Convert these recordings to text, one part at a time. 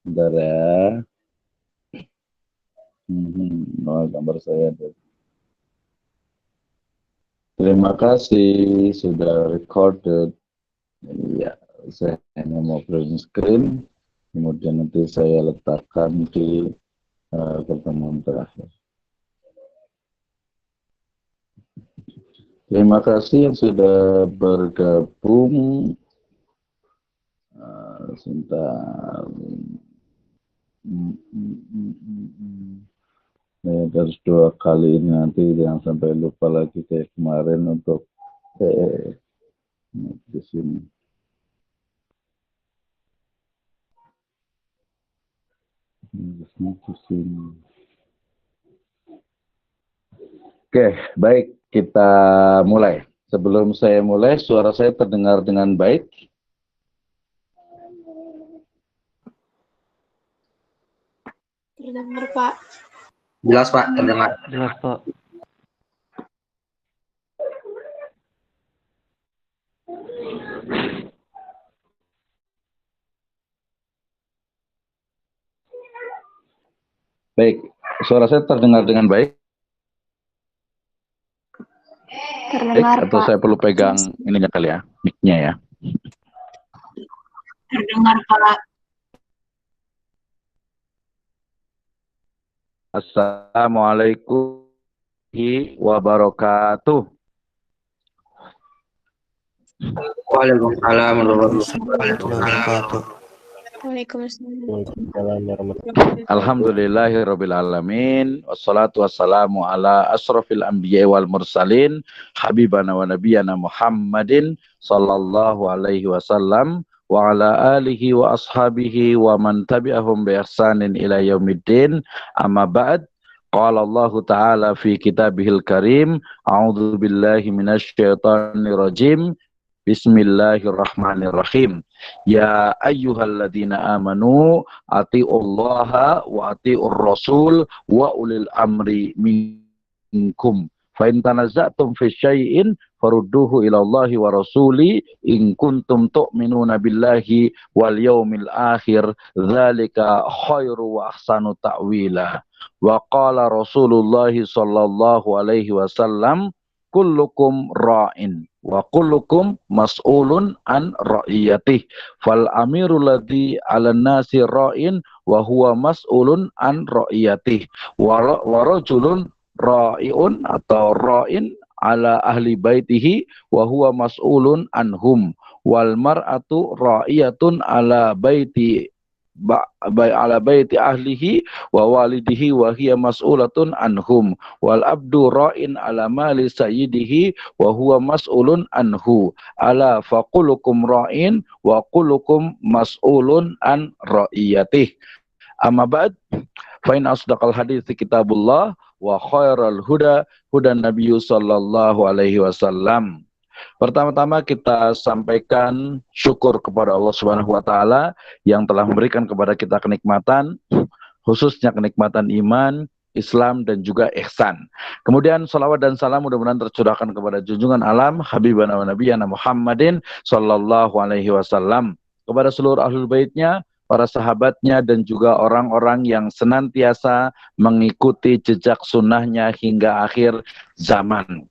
Bentar ya. Oh, gambar saya. Terima kasih sudah recorded. Ya, saya hanya mau print screen, kemudian nanti saya letakkan di pertemuan terakhir. Terima kasih yang sudah bergabung. Sebentar. Harus 2 kali ini nanti jangan sampai lupa lagi kayak kemarin untuk di sini. Di sini. Oke, baik, kita mulai. Sebelum saya mulai, suara saya terdengar dengan baik? Terdengar, Pak. Jelas, Pak, terdengar. Jelas, Pak. Baik, suara saya terdengar dengan baik? Terdengar, atau Pak. saya perlu pegang ininya kali ya, mic-nya ya. Terdengar, Pak. Assalamualaikum warahmatullahi wabarakatuh. Waalaikumsalam warahmatullahi wabarakatuh. Waalaikumsalam. Alhamdulillahirabbil alamin, wassalatu wassalamu ala asrofil anbiya'i wal mursalin, habibana wa nabiyana Muhammadin sallallahu alaihi wasallam wa ala alihi wa ashabihi wa man tabi'ahum bi ihsanin ila yaumiddin. Amma ba'd. Qala Allah Ta'ala fi kitabihil karim, a'udzu billahi minasyaitonir rajim. Bismillahirrahmanirrahim. Ya ayyuhalladzina amanu atiullaha wa atiur rasul wa ulil amri minkum. Fa in tanaza'tum fi syai'in farudduhu ila Allahi wa rasuli in kuntum tu'minuna billahi wal yaumil akhir, dzalika khairu wa ahsanu ta'wila. Wa qala Rasulullah sallallahu alaihi wasallam, kullukum ra'in wa kullukum mas'ulun an ra'iyatih, fal amiru ladzi 'alan nasi ra'in wa huwa mas'ulun an ra'iyatih, wa rajulun ra'iun atau ra'in ala ahli baitihi wa huwa mas'ulun anhum, wal mar'atu ra'iyatun ala baiti ala baiti ahlihi wa walidihi wa hiya mas'ulatun anhum, wal abdu ra'in ala mali sayyidihi wa huwa mas'ulun anhu, ala faqulukum ra'in wa qulukum mas'ulun an ra'iyatih. Amma ba'd, fa in asdaqal hadithi kitabullah wa khairal huda hudan nabiyyu sallallahu alaihi wasallam. Pertama-tama kita sampaikan syukur kepada Allah Subhanahu wa taala yang telah memberikan kepada kita kenikmatan, khususnya kenikmatan iman, Islam dan juga ihsan. Kemudian salawat dan salam mudah-mudahan tercurahkan kepada junjungan alam habibana wa nabiyana Muhammadin sallallahu alaihi wasallam, kepada seluruh ahlul baitnya, para sahabatnya dan juga orang-orang yang senantiasa mengikuti jejak sunnahnya hingga akhir zaman.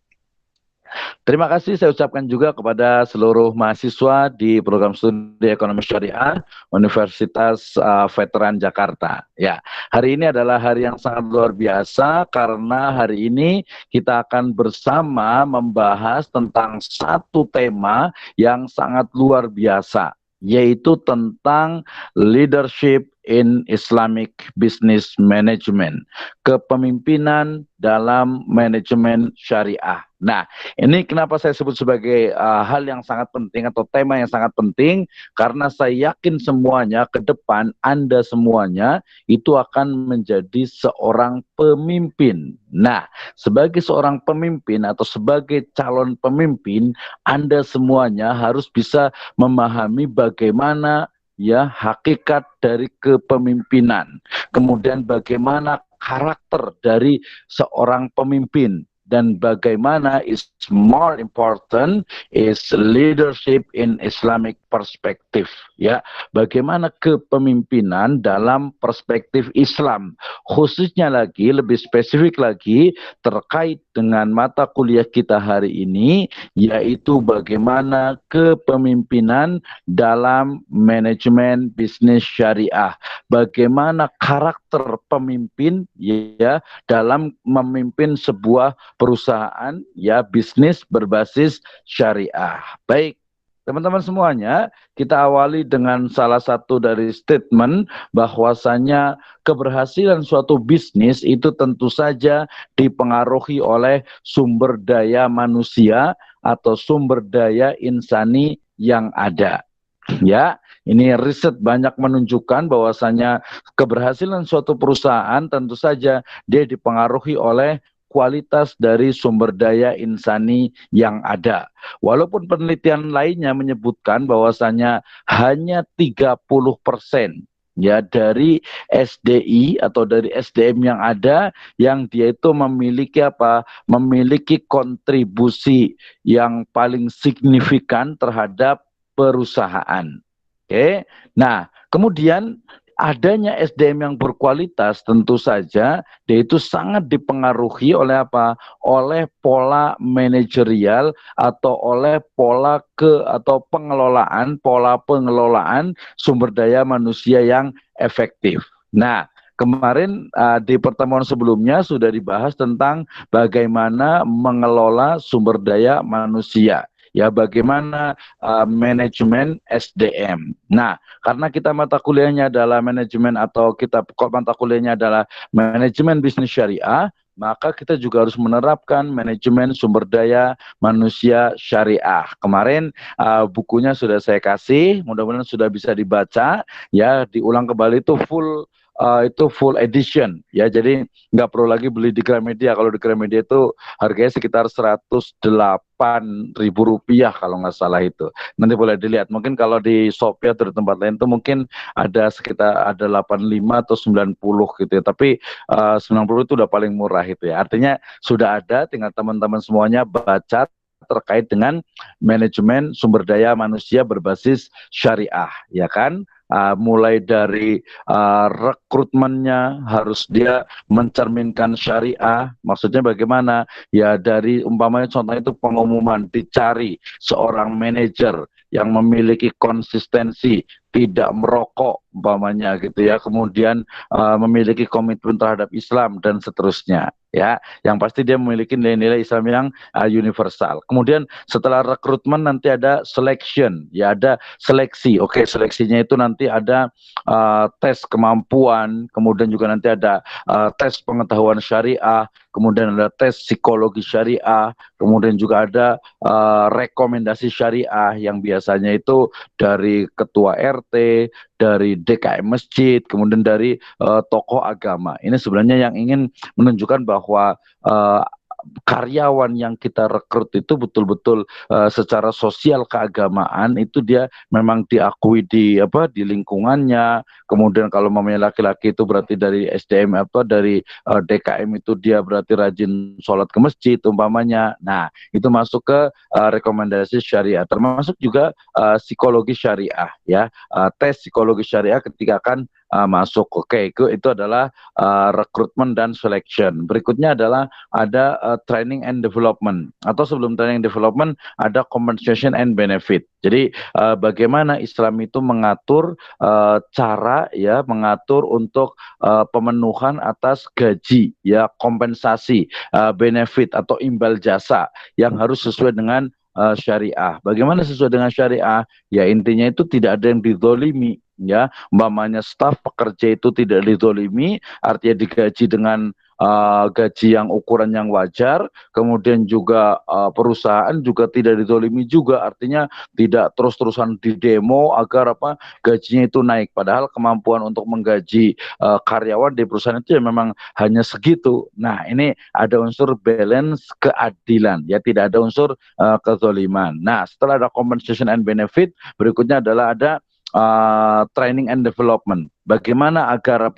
Terima kasih saya ucapkan juga kepada seluruh mahasiswa di program studi ekonomi syariah Universitas Veteran Jakarta. Ya, hari ini adalah hari yang sangat luar biasa karena hari ini kita akan bersama membahas tentang satu tema yang sangat luar biasa, yaitu tentang leadership in Islamic Business Management, kepemimpinan dalam manajemen syariah. Nah, ini kenapa saya sebut sebagai hal yang sangat penting atau tema yang sangat penting, karena saya yakin semuanya ke depan Anda semuanya itu akan menjadi seorang pemimpin. Nah, sebagai seorang pemimpin atau sebagai calon pemimpin, Anda semuanya harus bisa memahami bagaimana ya hakikat dari kepemimpinan, kemudian bagaimana karakter dari seorang pemimpin, dan bagaimana is more important is leadership in Islamic perspective. Ya, bagaimana kepemimpinan dalam perspektif Islam, khususnya lagi, lebih spesifik lagi terkait dengan mata kuliah kita hari ini, yaitu bagaimana kepemimpinan dalam manajemen bisnis syariah, bagaimana karakter pemimpin ya dalam memimpin sebuah perusahaan ya bisnis berbasis syariah. Baik, teman-teman semuanya, kita awali dengan salah satu dari statement bahwasanya keberhasilan suatu bisnis itu tentu saja dipengaruhi oleh sumber daya manusia atau sumber daya insani yang ada. Ya, ini riset banyak menunjukkan bahwasanya keberhasilan suatu perusahaan tentu saja dia dipengaruhi oleh kualitas dari sumber daya insani yang ada. Walaupun penelitian lainnya menyebutkan bahwasanya hanya 30% ya dari SDI atau dari SDM yang ada yang dia itu memiliki apa? Memiliki kontribusi yang paling signifikan terhadap perusahaan. Oke. Nah, kemudian adanya SDM yang berkualitas tentu saja dia itu sangat dipengaruhi oleh apa? Oleh pola manajerial atau oleh pola atau pola pengelolaan sumber daya manusia yang efektif. Nah, kemarin di pertemuan sebelumnya sudah dibahas tentang bagaimana mengelola sumber daya manusia. Ya, bagaimana manajemen SDM. Nah, karena kita mata kuliahnya adalah manajemen atau mata kuliahnya adalah manajemen bisnis syariah, maka kita juga harus menerapkan manajemen sumber daya manusia syariah. Kemarin bukunya sudah saya kasih, mudah-mudahan sudah bisa dibaca, ya diulang kembali itu full edition ya, jadi nggak perlu lagi beli di Gramedia. Kalau di Gramedia itu harganya sekitar 108.000 rupiah kalau nggak salah itu. Nanti boleh dilihat. Mungkin kalau di Shopee atau di tempat lain itu mungkin ada sekitar 85 atau 90 gitu ya. Tapi 90 itu udah paling murah itu ya. Artinya sudah ada, tinggal teman-teman semuanya baca terkait dengan manajemen sumber daya manusia berbasis syariah, ya kan? Mulai dari rekrutmennya harus dia mencerminkan syariah. Maksudnya bagaimana? Ya dari umpamanya contohnya itu pengumuman, dicari seorang manajer yang memiliki konsistensi, tidak merokok umpamanya gitu ya, kemudian memiliki komitmen terhadap Islam dan seterusnya ya, yang pasti dia memiliki nilai-nilai Islam yang universal. Kemudian setelah rekrutmen nanti ada selection, ya ada seleksi. Oke, seleksinya itu nanti ada tes kemampuan, kemudian juga nanti ada tes pengetahuan syariah, kemudian ada tes psikologi syariah, kemudian juga ada rekomendasi syariah yang biasanya itu dari ketua RT, dari DKM masjid, kemudian dari tokoh agama. Ini sebenarnya yang ingin menunjukkan bahwa karyawan yang kita rekrut itu betul-betul secara sosial keagamaan itu dia memang diakui di lingkungannya. Kemudian kalau mamanya laki-laki itu berarti dari SDM dari DKM itu dia berarti rajin sholat ke masjid umpamanya. Nah, itu masuk ke rekomendasi syariah, termasuk juga psikologi syariah ya. Tes psikologi syariah ketika akan masuk. Oke, itu adalah rekrutmen dan selection. Berikutnya adalah ada training and development, atau sebelum training and development ada compensation and benefit. Jadi bagaimana Islam itu mengatur cara ya, mengatur untuk pemenuhan atas gaji ya, kompensasi, benefit atau imbal jasa yang harus sesuai dengan syariah. Bagaimana sesuai dengan syariah? Ya intinya itu tidak ada yang dizolimi ya, umpamanya staf pekerja itu tidak dizolimi, artinya digaji dengan gaji yang ukuran yang wajar, kemudian juga perusahaan juga tidak dizolimi juga, artinya tidak terus-terusan didemo agar gajinya itu naik, padahal kemampuan untuk menggaji karyawan di perusahaan itu ya memang hanya segitu. Nah, ini ada unsur balance keadilan ya, tidak ada unsur kezoliman. Nah, setelah ada compensation and benefit, berikutnya adalah ada training and development. Bagaimana agar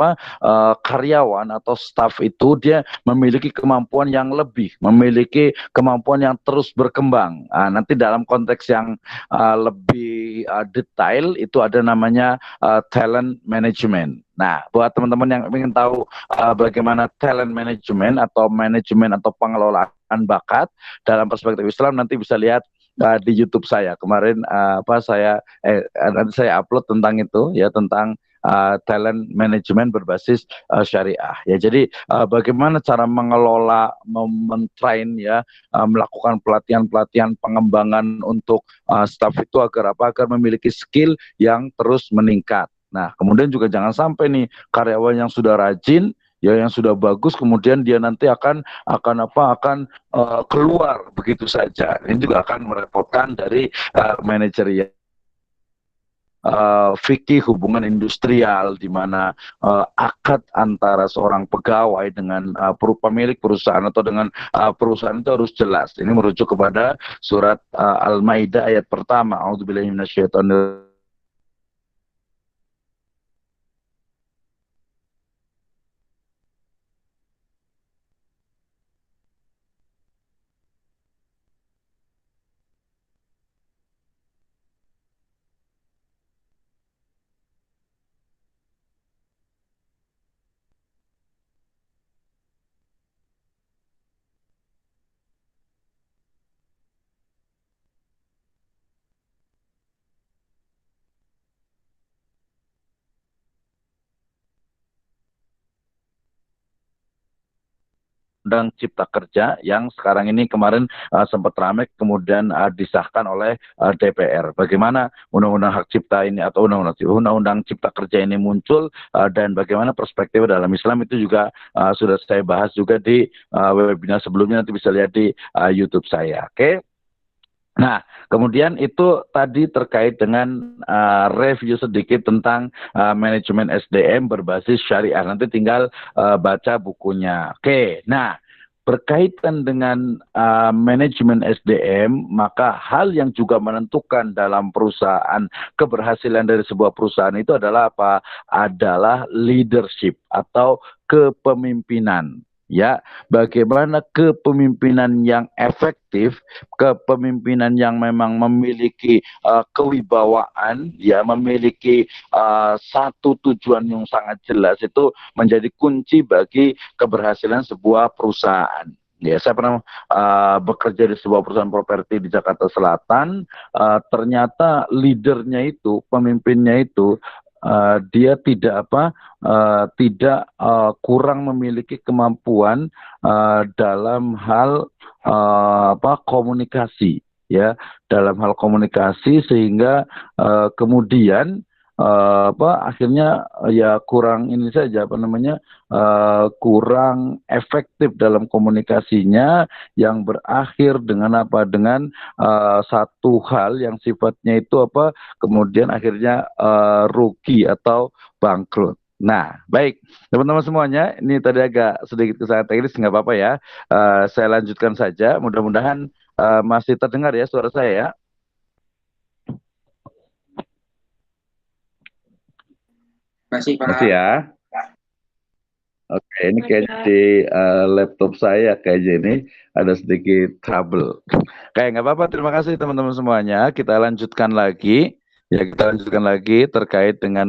karyawan atau staff itu dia memiliki kemampuan yang lebih, memiliki kemampuan yang terus berkembang. Nanti dalam konteks yang lebih detail itu ada namanya talent management. Nah, buat teman-teman yang ingin tahu bagaimana talent management atau manajemen atau pengelolaan bakat dalam perspektif Islam, nanti bisa lihat di YouTube saya. Kemarin nanti saya upload tentang itu ya, tentang talent management berbasis syariah. Ya, jadi bagaimana cara mengelola, mentrain ya, melakukan pelatihan-pelatihan pengembangan untuk staff itu agar agar memiliki skill yang terus meningkat. Nah, kemudian juga jangan sampai nih karyawan yang sudah rajin, ya yang sudah bagus, kemudian dia nanti akan keluar begitu saja. Ini juga akan merepotkan dari manajerial. Fikih hubungan industrial di mana akad antara seorang pegawai dengan pemilik perusahaan atau dengan perusahaan itu harus jelas. Ini merujuk kepada surat Al-Maidah ayat pertama. A'udzubillahi minasyaitonir Undang Cipta Kerja yang sekarang ini kemarin sempat ramai kemudian disahkan oleh DPR. Bagaimana undang-undang hak cipta ini atau undang-undang Cipta Kerja ini muncul dan bagaimana perspektif dalam Islam itu juga sudah saya bahas juga di webinar sebelumnya, nanti bisa lihat di YouTube saya. Oke. Nah, kemudian itu tadi terkait dengan review sedikit tentang manajemen SDM berbasis syariah. Nanti tinggal baca bukunya. Oke, nah berkaitan dengan manajemen SDM, maka hal yang juga menentukan dalam perusahaan, keberhasilan dari sebuah perusahaan itu adalah apa? Adalah leadership atau kepemimpinan. Ya, bagaimana kepemimpinan yang efektif, kepemimpinan yang memang memiliki kewibawaan, ya, memiliki satu tujuan yang sangat jelas, itu menjadi kunci bagi keberhasilan sebuah perusahaan. Ya, saya pernah bekerja di sebuah perusahaan properti di Jakarta Selatan. Ternyata leadernya itu, pemimpinnya itu, dia tidak kurang memiliki kemampuan dalam hal komunikasi, ya, dalam hal komunikasi, sehingga kemudian akhirnya ya kurang ini saja kurang efektif dalam komunikasinya, yang berakhir dengan satu hal yang sifatnya itu kemudian akhirnya rugi atau bangkrut. Nah, baik teman-teman semuanya, ini tadi agak sedikit kesalahan teknis, nggak apa-apa ya. Saya lanjutkan saja, mudah-mudahan masih terdengar ya suara saya ya. Masih, Pak. Masih ya. Oke, ini kayak di laptop saya kayaknya ini ada sedikit trouble. Kayak nggak apa-apa, terima kasih teman-teman semuanya. Kita lanjutkan lagi. Ya, kita lanjutkan lagi terkait dengan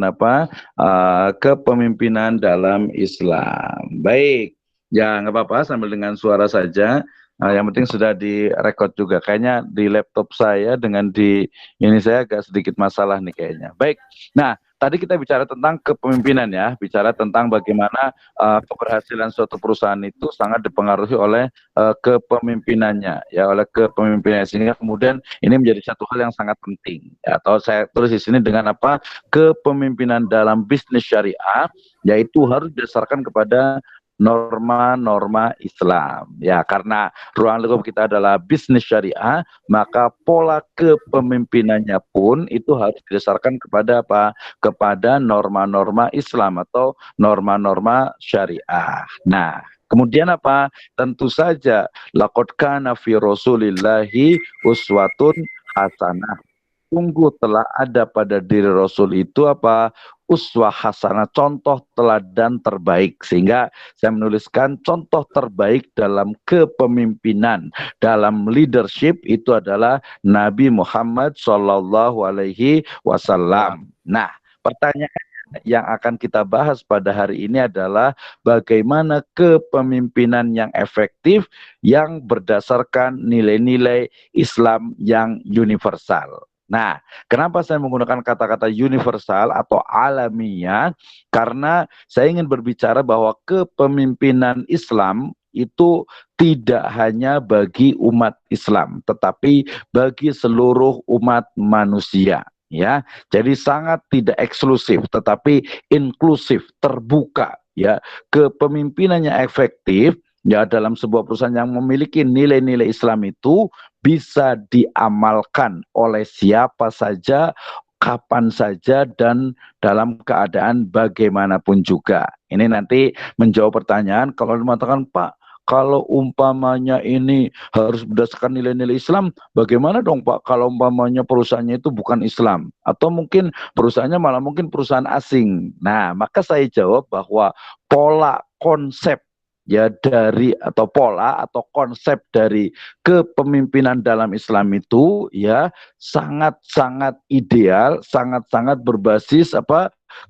kepemimpinan dalam Islam. Baik, ya nggak apa-apa sambil dengan suara saja. Yang penting sudah direkod juga. Kayaknya di laptop saya dengan di ini saya agak sedikit masalah nih kayaknya. Baik, nah tadi kita bicara tentang kepemimpinan ya, bicara tentang bagaimana keberhasilan suatu perusahaan itu sangat dipengaruhi oleh kepemimpinannya, ya, oleh kepemimpinannya, sehingga kemudian ini menjadi satu hal yang sangat penting. Ya, atau saya tulis di sini dengan kepemimpinan dalam bisnis syariah, yaitu harus didasarkan kepada norma-norma Islam. Ya, karena ruang lingkup kita adalah bisnis syariah, maka pola kepemimpinannya pun itu harus didasarkan kepada kepada norma-norma Islam atau norma-norma syariah. Nah, kemudian tentu saja laqad kana fi Rasulillahi uswatun hasanah. sungguh telah ada pada diri Rasul itu apa? Uswah hasanah, contoh teladan terbaik. Sehingga saya menuliskan contoh terbaik dalam kepemimpinan, dalam leadership itu adalah Nabi Muhammad Shallallahu Alaihi Wasallam. Nah, pertanyaan yang akan kita bahas pada hari ini adalah bagaimana kepemimpinan yang efektif yang berdasarkan nilai-nilai Islam yang universal. Nah, kenapa saya menggunakan kata-kata universal atau alamiah? Karena saya ingin berbicara bahwa kepemimpinan Islam itu tidak hanya bagi umat Islam, tetapi bagi seluruh umat manusia. Ya, jadi sangat tidak eksklusif, tetapi inklusif, terbuka. Ya, kepemimpinannya efektif. Ya, dalam sebuah perusahaan yang memiliki nilai-nilai Islam itu bisa diamalkan oleh siapa saja, kapan saja, dan dalam keadaan bagaimanapun juga. Ini nanti menjawab pertanyaan kalau mengatakan, Pak, kalau umpamanya ini harus berdasarkan nilai-nilai Islam, bagaimana dong Pak kalau umpamanya perusahaannya itu bukan Islam? Atau mungkin perusahaannya malah mungkin perusahaan asing. Nah, maka saya jawab bahwa pola konsep ya dari atau pola atau konsep dari kepemimpinan dalam Islam itu ya sangat-sangat ideal, sangat-sangat berbasis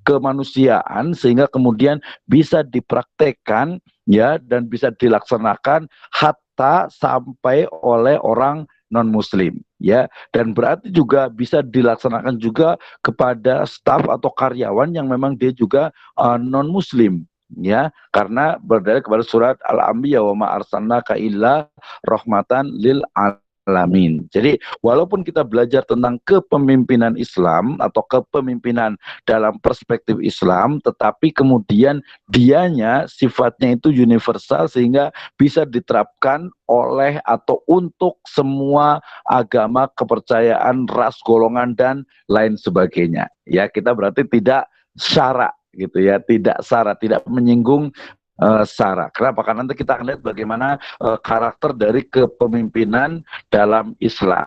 kemanusiaan sehingga kemudian bisa dipraktekkan ya dan bisa dilaksanakan hatta sampai oleh orang non muslim ya, dan berarti juga bisa dilaksanakan juga kepada staf atau karyawan yang memang dia juga non muslim ya, karena berdalil kepada surat Al-Anbiya wa ma arsalnaka illa rahmatan lil alamin. Jadi walaupun kita belajar tentang kepemimpinan Islam atau kepemimpinan dalam perspektif Islam, tetapi kemudian dianya sifatnya itu universal sehingga bisa diterapkan oleh atau untuk semua agama, kepercayaan, ras, golongan, dan lain sebagainya. Ya, kita berarti tidak syarak gitu ya, tidak syarat, tidak menyinggung sara. Kenapa? Karena nanti kita akan lihat bagaimana karakter dari kepemimpinan dalam Islam.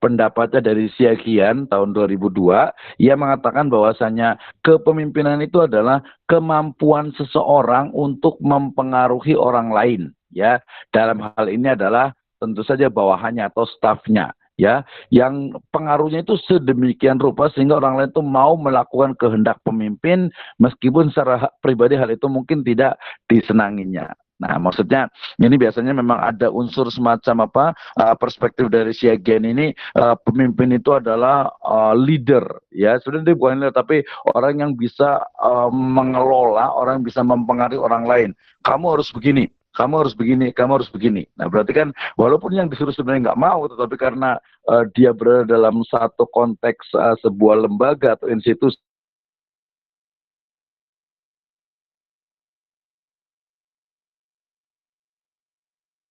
Pendapatnya dari Syakian tahun 2002, ia mengatakan bahwasanya kepemimpinan itu adalah kemampuan seseorang untuk mempengaruhi orang lain. Ya, dalam hal ini adalah tentu saja bawahannya atau stafnya. Ya, yang pengaruhnya itu sedemikian rupa sehingga orang lain itu mau melakukan kehendak pemimpin meskipun secara pribadi hal itu mungkin tidak disenanginya. Nah, maksudnya ini biasanya memang ada unsur semacam perspektif dari Syagen ini, pemimpin itu adalah leader ya, sebenarnya bukan leader tapi orang yang bisa mengelola, orang yang bisa mempengaruhi orang lain. Kamu harus begini, kamu harus begini, kamu harus begini. Nah, berarti kan walaupun yang disuruh sebenarnya nggak mau, tetapi karena dia berada dalam satu konteks sebuah lembaga atau institusi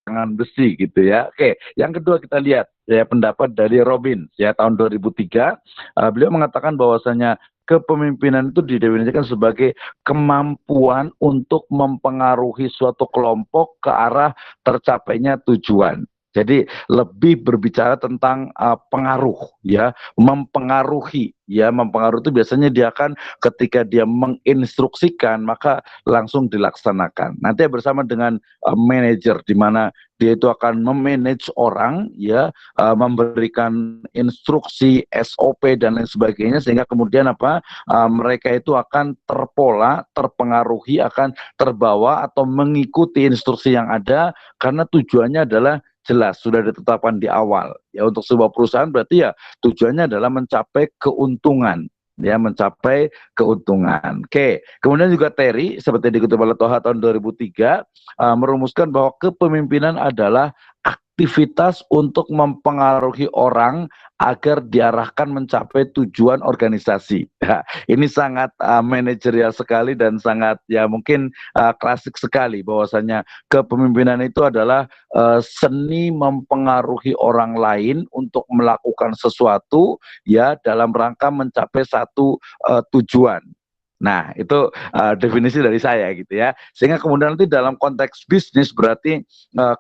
tangan besi gitu ya. Oke, yang kedua kita lihat ya pendapat dari Robin ya tahun 2003. Beliau mengatakan bahwasanya kepemimpinan itu didefinisikan sebagai kemampuan untuk mempengaruhi suatu kelompok ke arah tercapainya tujuan. Jadi lebih berbicara tentang pengaruh ya, mempengaruhi ya, mempengaruhi itu biasanya dia akan ketika dia menginstruksikan maka langsung dilaksanakan. Nanti bersama dengan manajer di mana dia itu akan memanage orang ya, memberikan instruksi SOP dan lain sebagainya sehingga kemudian mereka itu akan terpola, terpengaruhi, akan terbawa atau mengikuti instruksi yang ada karena tujuannya adalah jelas sudah ditetapkan di awal ya. Untuk sebuah perusahaan berarti ya tujuannya adalah mencapai keuntungan ya, mencapai keuntungan. Oke, kemudian juga Terry seperti dikutip oleh Toha tahun 2003 merumuskan bahwa kepemimpinan adalah aktivitas untuk mempengaruhi orang agar diarahkan mencapai tujuan organisasi. Ya, ini sangat manajerial sekali dan sangat ya mungkin klasik sekali bahwasanya kepemimpinan itu adalah seni mempengaruhi orang lain untuk melakukan sesuatu ya dalam rangka mencapai satu tujuan. Nah, itu definisi dari saya gitu ya. Sehingga kemudian nanti dalam konteks bisnis berarti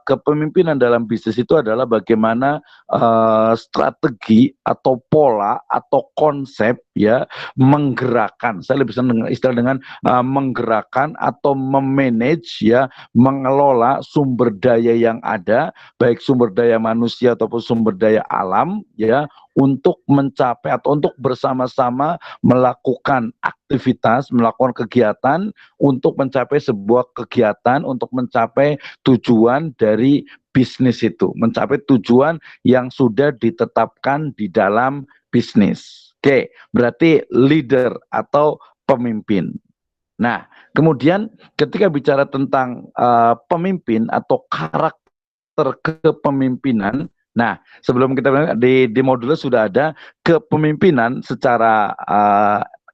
kepemimpinan dalam bisnis itu adalah bagaimana strategi atau pola atau konsep ya menggerakkan. Saya lebih senang dengan istilah dengan menggerakkan atau memanage ya, mengelola sumber daya yang ada, baik sumber daya manusia ataupun sumber daya alam ya, untuk mencapai atau untuk bersama-sama melakukan aktivitas, melakukan kegiatan untuk mencapai sebuah kegiatan, untuk mencapai tujuan dari bisnis itu, mencapai tujuan yang sudah ditetapkan di dalam bisnis. Oke, berarti leader atau pemimpin. Nah, kemudian ketika bicara tentang pemimpin atau karakter kepemimpinan, nah, sebelum kita di modulnya sudah ada kepemimpinan secara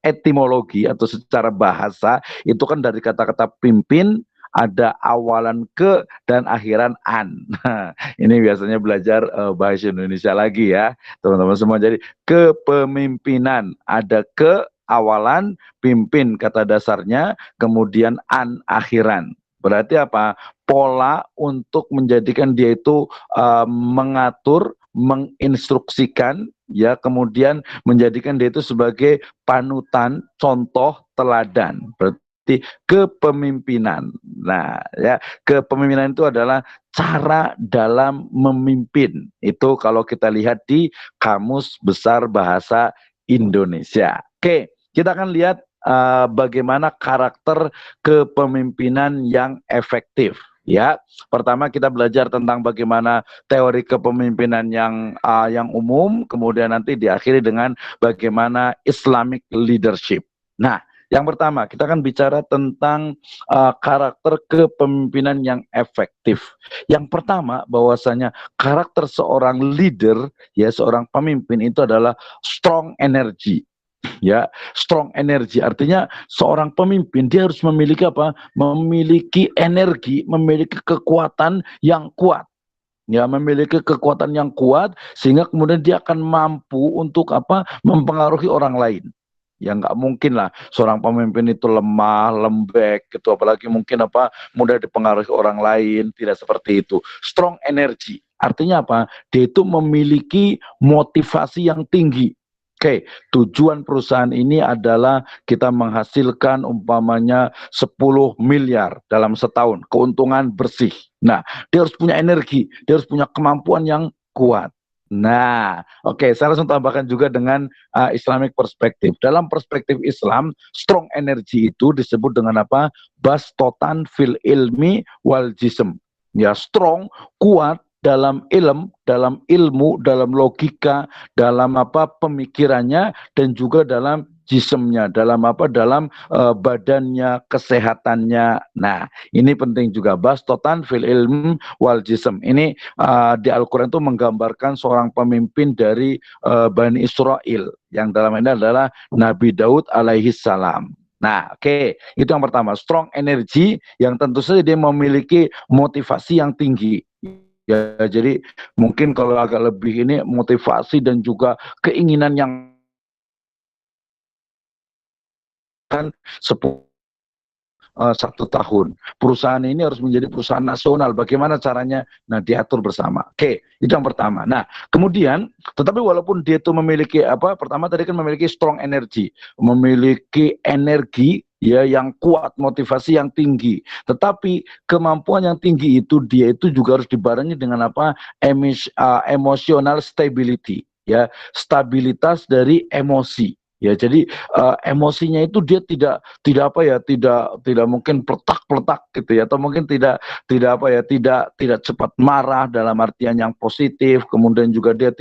etimologi atau secara bahasa itu kan dari kata-kata pimpin ada awalan ke dan akhiran an. Nah, ini biasanya belajar bahasa Indonesia lagi ya, teman-teman semua. Jadi kepemimpinan ada ke awalan, pimpin kata dasarnya, kemudian an akhiran. Berarti apa? Pola untuk menjadikan dia itu mengatur, menginstruksikan, ya, kemudian menjadikan dia itu sebagai panutan, contoh, teladan. Berarti kepemimpinan. Nah, ya, kepemimpinan itu adalah cara dalam memimpin. Itu kalau kita lihat di Kamus Besar Bahasa Indonesia. Oke, kita akan lihat bagaimana karakter kepemimpinan yang efektif. Ya, pertama kita belajar tentang bagaimana teori kepemimpinan yang umum, kemudian nanti diakhiri dengan bagaimana Islamic leadership. Nah, yang pertama kita akan bicara tentang karakter kepemimpinan yang efektif. Yang pertama bahwasanya karakter seorang leader, ya seorang pemimpin itu adalah strong energy. Ya, strong energy artinya seorang pemimpin dia harus memiliki apa? Memiliki energi, memiliki kekuatan yang kuat. Ya, memiliki kekuatan yang kuat sehingga kemudian dia akan mampu untuk apa? Mempengaruhi orang lain. Ya nggak mungkin lah seorang pemimpin itu lemah, lembek gitu, apalagi mungkin apa mudah dipengaruhi orang lain, tidak seperti itu. Strong energy artinya apa? Dia itu memiliki motivasi yang tinggi. Oke, tujuan perusahaan ini adalah kita menghasilkan umpamanya 10 miliar dalam setahun, keuntungan bersih. Nah, dia harus punya energi, dia harus punya kemampuan yang kuat. Nah, oke, saya langsung tambahkan juga dengan Islamic perspektif. Dalam perspektif Islam, strong energy itu disebut dengan apa? Bastotan fil ilmi wal jism. Ya, strong, kuat dalam ilmu, dalam logika, dalam apa pemikirannya dan juga dalam jisemnya, dalam apa dalam badannya, kesehatannya. Nah, ini penting juga bastotan fil ilm wal jism. Ini di Al-Qur'an itu menggambarkan seorang pemimpin dari Bani Israel yang dalam ini adalah Nabi Daud alaihi salam. Nah, oke, itu yang pertama, strong energy yang tentu saja dia memiliki motivasi yang tinggi. Ya, jadi mungkin kalau agak lebih ini motivasi dan juga keinginan yang kan 1 tahun. Perusahaan ini harus menjadi perusahaan nasional. Bagaimana caranya? Nah, diatur bersama. Oke, itu yang pertama. Nah, kemudian, tetapi walaupun dia itu memiliki apa? Pertama tadi kan memiliki strong energy, memiliki energi ya yang kuat, motivasi yang tinggi. Tetapi kemampuan yang tinggi itu dia itu juga harus dibarengi dengan apa? Emotional stability, ya, stabilitas dari emosi. Ya, jadi emosinya itu dia tidak apa ya, tidak mungkin peletak-peletak gitu ya, atau mungkin tidak apa ya, tidak cepat marah dalam artian yang positif. Kemudian juga dia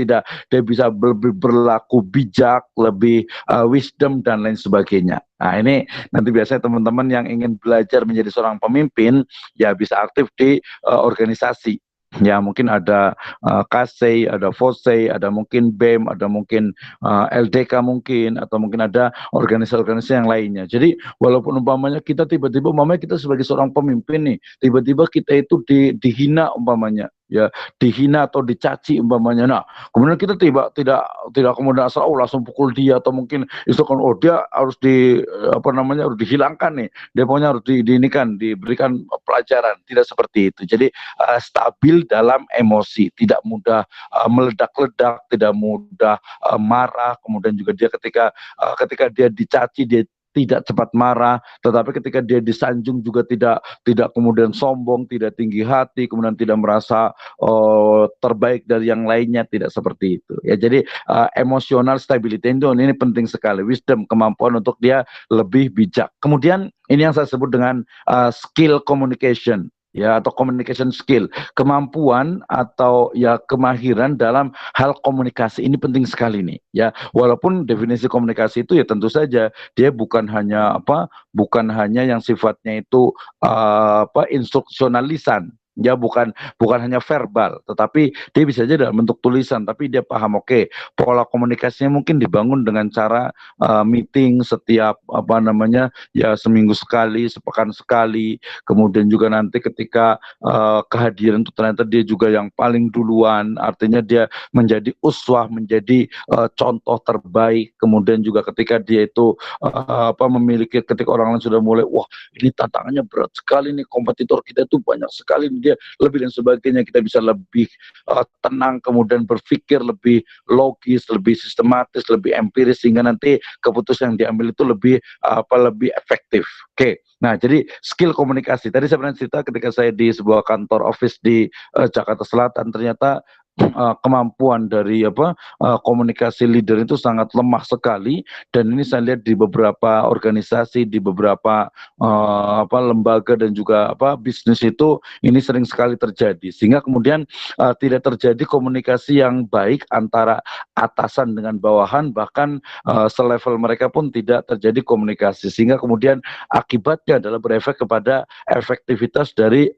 bisa lebih berlaku bijak, lebih wisdom dan lain sebagainya. Nah, ini nanti biasanya teman-teman yang ingin belajar menjadi seorang pemimpin ya bisa aktif di organisasi. Ya, mungkin ada KASEI, ada FOSEI, ada mungkin BEM, ada mungkin LDK mungkin, atau mungkin ada organisasi-organisasi yang lainnya. Jadi walaupun umpamanya kita tiba-tiba, umpamanya kita sebagai seorang pemimpin nih, tiba-tiba kita itu dihina umpamanya, ya, dihina atau dicaci umpamanya. Nah, kemudian kita tidak kemudian asal langsung pukul dia, atau mungkin itu kan dia harus harus dihilangkan nih. Dia pokoknya harus diinikan, diberikan pelajaran. Tidak seperti itu. Jadi stabil dalam emosi, tidak mudah meledak-ledak, tidak mudah marah. Kemudian juga dia ketika dia dicaci, dia tidak cepat marah, tetapi ketika dia disanjung juga tidak kemudian sombong, tidak tinggi hati, kemudian tidak merasa terbaik dari yang lainnya, tidak seperti itu. Ya, jadi emotional stability ini penting sekali, wisdom, kemampuan untuk dia lebih bijak. Kemudian ini yang saya sebut dengan skill communication, ya, atau communication skill, kemampuan atau ya kemahiran dalam hal komunikasi. Ini penting sekali nih, ya. Walaupun definisi komunikasi itu ya tentu saja dia bukan hanya yang sifatnya itu instruksional lisan. Ya, bukan hanya verbal, tetapi dia bisa aja dalam bentuk tulisan, tapi dia paham, oke, pola komunikasinya mungkin dibangun dengan cara meeting setiap ya seminggu sekali, sepekan sekali, kemudian juga nanti ketika kehadiran itu ternyata dia juga yang paling duluan, artinya dia menjadi uswah, menjadi contoh terbaik. Kemudian juga ketika dia itu memiliki, ketika orang lain sudah mulai, wah ini tantangannya berat sekali nih, kompetitor kita itu banyak sekali nih, dia lebih dan sebagainya, kita bisa lebih tenang, kemudian berpikir lebih logis, lebih sistematis, lebih empiris, sehingga nanti keputusan yang diambil itu lebih efektif. Oke. Nah, jadi skill komunikasi. Tadi saya pernah cerita ketika saya di sebuah kantor office di Jakarta Selatan, ternyata kemampuan dari komunikasi leader itu sangat lemah sekali, dan ini saya lihat di beberapa organisasi, di beberapa lembaga dan juga bisnis itu ini sering sekali terjadi, sehingga kemudian tidak terjadi komunikasi yang baik antara atasan dengan bawahan, bahkan selevel mereka pun tidak terjadi komunikasi, sehingga kemudian akibatnya adalah berefek kepada efektivitas dari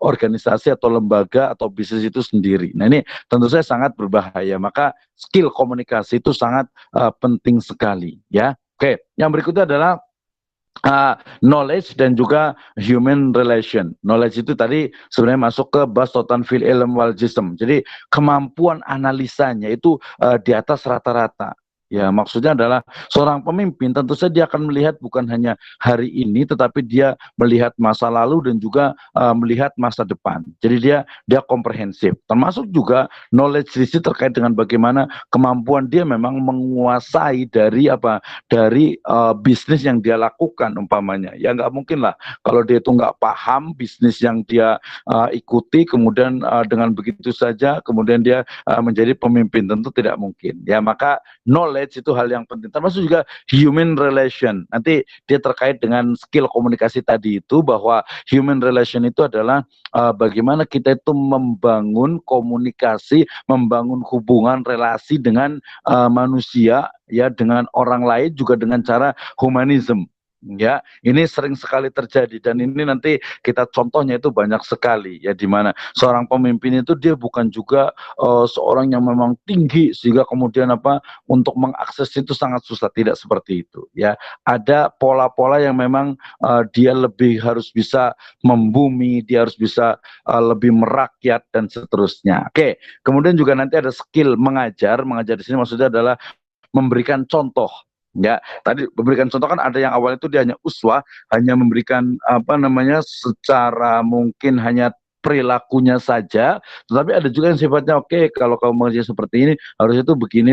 organisasi atau lembaga atau bisnis itu sendiri. Nah, ini tentu saja sangat berbahaya. Maka skill komunikasi itu sangat penting sekali, ya. Oke, yang berikutnya adalah knowledge dan juga human relation. Knowledge itu tadi sebenarnya masuk ke basotan fil ilm wal jism. Jadi kemampuan analisanya itu di atas rata-rata. Ya, maksudnya adalah seorang pemimpin tentu saja dia akan melihat bukan hanya hari ini, tetapi dia melihat masa lalu dan juga melihat masa depan. Jadi dia komprehensif. Termasuk juga knowledge di sini terkait dengan bagaimana kemampuan dia memang menguasai dari bisnis yang dia lakukan umpamanya. Ya nggak mungkin lah kalau dia itu nggak paham bisnis yang dia ikuti, kemudian dengan begitu saja kemudian dia menjadi pemimpin, tentu tidak mungkin. Ya, maka knowledge itu hal yang penting, termasuk juga human relation. Nanti dia terkait dengan skill komunikasi tadi itu, bahwa human relation itu adalah bagaimana kita itu membangun komunikasi, membangun hubungan relasi dengan manusia, ya, dengan orang lain, juga dengan cara humanism. Ya, ini sering sekali terjadi, dan ini nanti kita contohnya itu banyak sekali, ya, di mana seorang pemimpin itu dia bukan juga seorang yang memang tinggi sehingga kemudian untuk mengakses itu sangat susah, tidak seperti itu, ya. Ada pola-pola yang memang dia lebih harus bisa membumi, dia harus bisa lebih merakyat dan seterusnya. Oke, kemudian juga nanti ada skill mengajar di sini maksudnya adalah memberikan contoh. Ya, tadi memberikan contoh kan ada yang awal itu dia hanya uswah, hanya memberikan secara mungkin hanya perilakunya saja, tetapi ada juga yang sifatnya oke, kalau kamu mengajar seperti ini harusnya itu begini.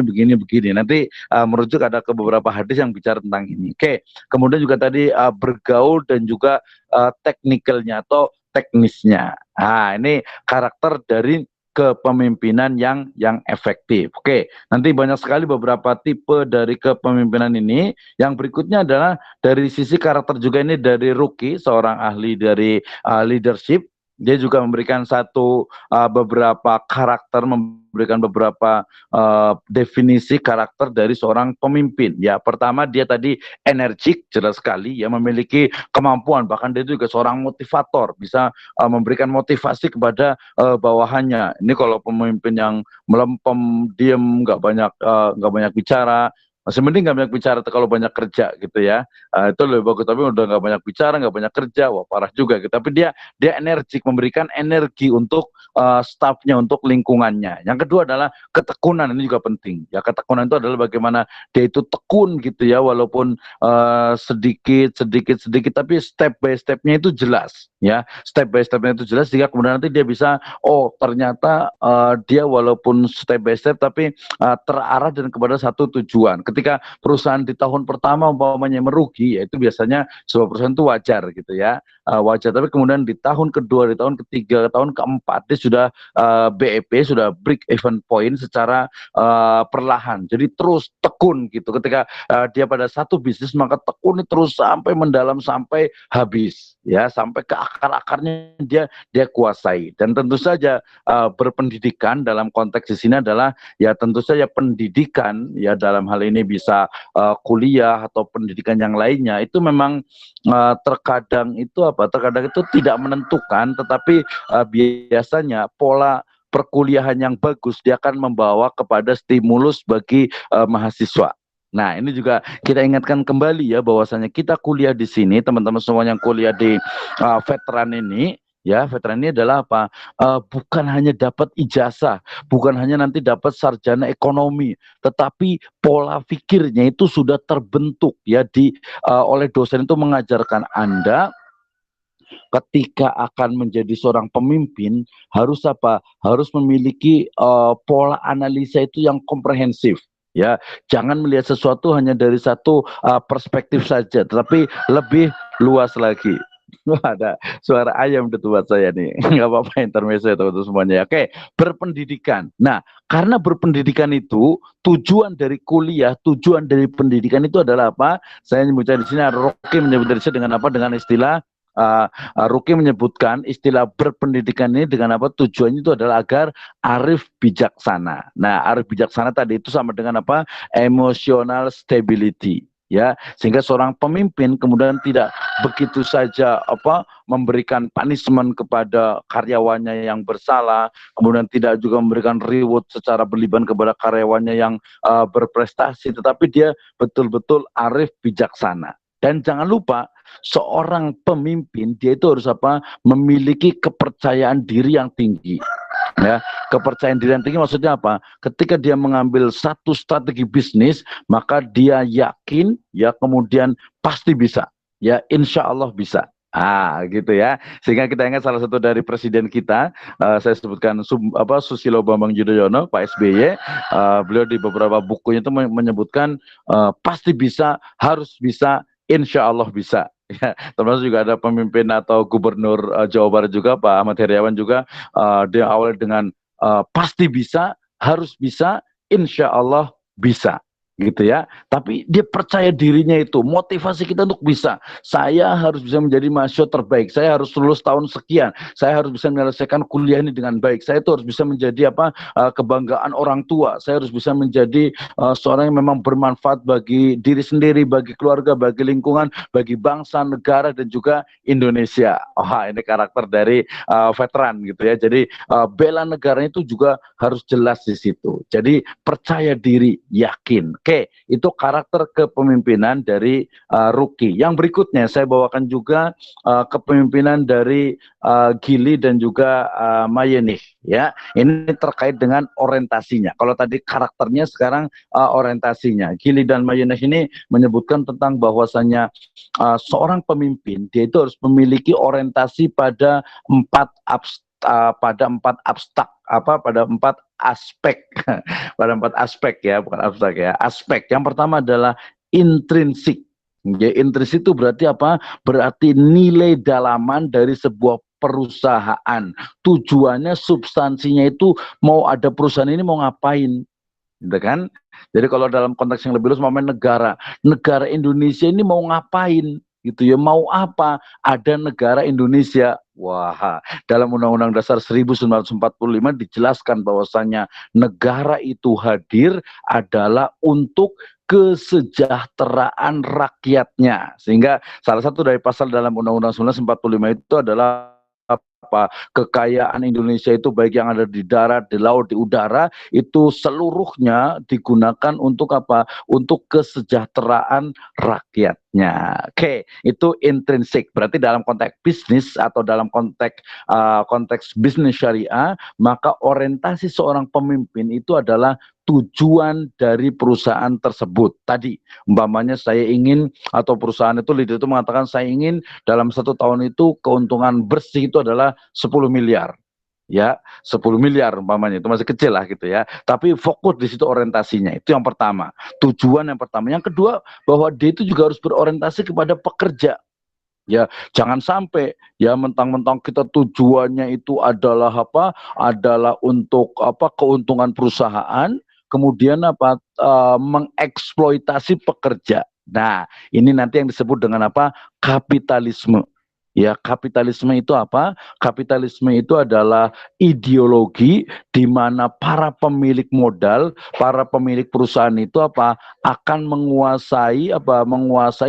Nanti merujuk ada ke beberapa hadis yang bicara tentang ini. Oke, kemudian juga tadi bergaul dan juga teknikalnya atau teknisnya. Nah, ini karakter dari kepemimpinan yang efektif. Oke, nanti banyak sekali beberapa tipe dari kepemimpinan ini. Yang berikutnya adalah dari sisi karakter juga, ini dari Ruki, seorang ahli dari leadership. Dia juga memberikan beberapa karakter, memberikan beberapa definisi karakter dari seorang pemimpin. Ya, pertama dia tadi energik, jelas sekali, ya, memiliki kemampuan, bahkan dia juga seorang motivator, bisa memberikan motivasi kepada bawahannya. Ini kalau pemimpin yang melempem, diem, nggak banyak bicara, masih mending nggak banyak bicara kalau banyak kerja gitu, ya. Itu lebih bagus. Tapi udah nggak banyak bicara, nggak banyak kerja, wah parah juga gitu. Tapi dia energik, memberikan energi untuk stafnya, untuk lingkungannya. Yang kedua adalah ketekunan, ini juga penting. Ya, ketekunan itu adalah bagaimana dia itu tekun gitu ya, walaupun sedikit, tapi step by stepnya itu jelas. Ya, step by stepnya itu jelas, sehingga kemudian nanti dia bisa, oh ternyata dia walaupun step by step tapi terarah dan kepada satu tujuan. Ketika perusahaan di tahun pertama umpamanya merugi, ya itu biasanya sebuah perusahaan itu wajar gitu ya, wajar. Tapi kemudian di tahun kedua, di tahun ketiga, tahun keempat dia sudah BEP, sudah break even point secara perlahan. Jadi terus tekun gitu. Ketika dia pada satu bisnis, maka tekun terus sampai mendalam, sampai habis ya, sampai ke akar-akarnya dia kuasai. Dan tentu saja berpendidikan dalam konteks di sini adalah ya tentu saja pendidikan ya, dalam hal ini bisa kuliah atau pendidikan yang lainnya, itu memang terkadang itu tidak menentukan, tetapi biasanya pola perkuliahan yang bagus dia akan membawa kepada stimulus bagi mahasiswa. Nah, ini juga kita ingatkan kembali ya, bahwasanya kita kuliah di sini, teman-teman semua yang kuliah di veteran ini, ya, veteran ini adalah apa? Bukan hanya dapat ijazah, bukan hanya nanti dapat sarjana ekonomi, tetapi pola pikirnya itu sudah terbentuk ya oleh dosen itu mengajarkan Anda ketika akan menjadi seorang pemimpin harus apa? Harus memiliki pola analisa itu yang komprehensif. Ya, jangan melihat sesuatu hanya dari satu perspektif saja, tetapi lebih luas lagi. Wah, ada suara ayam di tempat saya nih. Nggak apa-apa, intermezzo ya teman-teman semuanya. Oke, berpendidikan. Nah, karena berpendidikan itu tujuan dari kuliah, tujuan dari pendidikan itu adalah apa? Saya menyebutnya di sini, Rocky menyebutnya dengan apa? Dengan istilah Ruki menyebutkan istilah berpendidikan ini dengan apa? Tujuannya itu adalah agar arif bijaksana. Nah, arif bijaksana tadi itu sama dengan apa? Emotional stability. Ya, sehingga seorang pemimpin kemudian tidak begitu saja memberikan punishment kepada karyawannya yang bersalah, kemudian tidak juga memberikan reward secara berlebihan kepada karyawannya yang berprestasi, tetapi dia betul-betul arif bijaksana. Dan jangan lupa, seorang pemimpin dia itu harus apa? Memiliki kepercayaan diri yang tinggi. Ya, kepercayaan diri yang tinggi maksudnya apa? Ketika dia mengambil satu strategi bisnis, maka dia yakin ya, kemudian pasti bisa. Ya, insya Allah bisa. Gitu ya. Sehingga kita ingat salah satu dari presiden kita, saya sebutkan Susilo Bambang Yudhoyono, Pak SBY, beliau di beberapa bukunya itu menyebutkan pasti bisa, harus bisa, insya Allah bisa. Ya, termasuk juga ada pemimpin atau gubernur Jawa Barat juga, Pak Ahmad Heriawan juga, dia awal dengan pasti bisa, harus bisa, insya Allah bisa, gitu ya. Tapi dia percaya dirinya itu, motivasi kita untuk bisa. Saya harus bisa menjadi mahasiswa terbaik, saya harus lulus tahun sekian, saya harus bisa menyelesaikan kuliah ini dengan baik, saya itu harus bisa menjadi kebanggaan orang tua, saya harus bisa menjadi seorang yang memang bermanfaat bagi diri sendiri, bagi keluarga, bagi lingkungan, bagi bangsa, negara, dan juga Indonesia. Ini karakter dari veteran gitu ya. Jadi bela negaranya itu juga harus jelas di situ. Jadi percaya diri, yakin. Oke, itu karakter kepemimpinan dari Ruki. Yang berikutnya saya bawakan juga kepemimpinan dari Gili dan juga Mayenih. Ya, ini terkait dengan orientasinya. Kalau tadi karakternya, sekarang orientasinya. Gili dan Mayenih ini menyebutkan tentang bahwasanya seorang pemimpin dia itu harus memiliki orientasi pada empat aspek. Pada empat aspek ya, bukan abstrak ya, aspek. Yang pertama adalah intrinsik. Ya, intrinsik itu berarti apa? Berarti nilai dalaman dari sebuah perusahaan. Tujuannya, substansinya itu, mau ada perusahaan ini mau ngapain, gitu kan? Jadi kalau dalam konteks yang lebih luas, negara Indonesia ini mau ngapain, gitu ya, mau apa? Ada negara Indonesia. Wah, dalam Undang-Undang Dasar 1945 dijelaskan bahwasanya negara itu hadir adalah untuk kesejahteraan rakyatnya. Sehingga salah satu dari pasal dalam Undang-Undang 1945 itu adalah kekayaan Indonesia itu baik yang ada di darat, di laut, di udara itu seluruhnya digunakan untuk apa? Untuk kesejahteraan rakyatnya. Oke, itu intrinsik. Berarti dalam konteks bisnis atau dalam konteks bisnis syariah, maka orientasi seorang pemimpin itu adalah tujuan dari perusahaan tersebut. Tadi, umpamanya saya ingin, atau perusahaan itu, leader itu mengatakan saya ingin dalam 1 tahun itu keuntungan bersih itu adalah 10 miliar. Ya, 10 miliar umpamanya, itu masih kecil lah gitu ya. Tapi fokus di situ orientasinya. Itu yang pertama. Tujuan yang pertama. Yang kedua, bahwa dia itu juga harus berorientasi kepada pekerja. Ya, jangan sampai ya mentang-mentang kita tujuannya itu adalah apa? Adalah untuk apa? Keuntungan perusahaan, kemudian apa? Mengeksploitasi pekerja. Nah, ini nanti yang disebut dengan apa? Kapitalisme. Ya, kapitalisme itu apa? Kapitalisme itu adalah ideologi di mana para pemilik modal, para pemilik perusahaan itu apa? Akan menguasai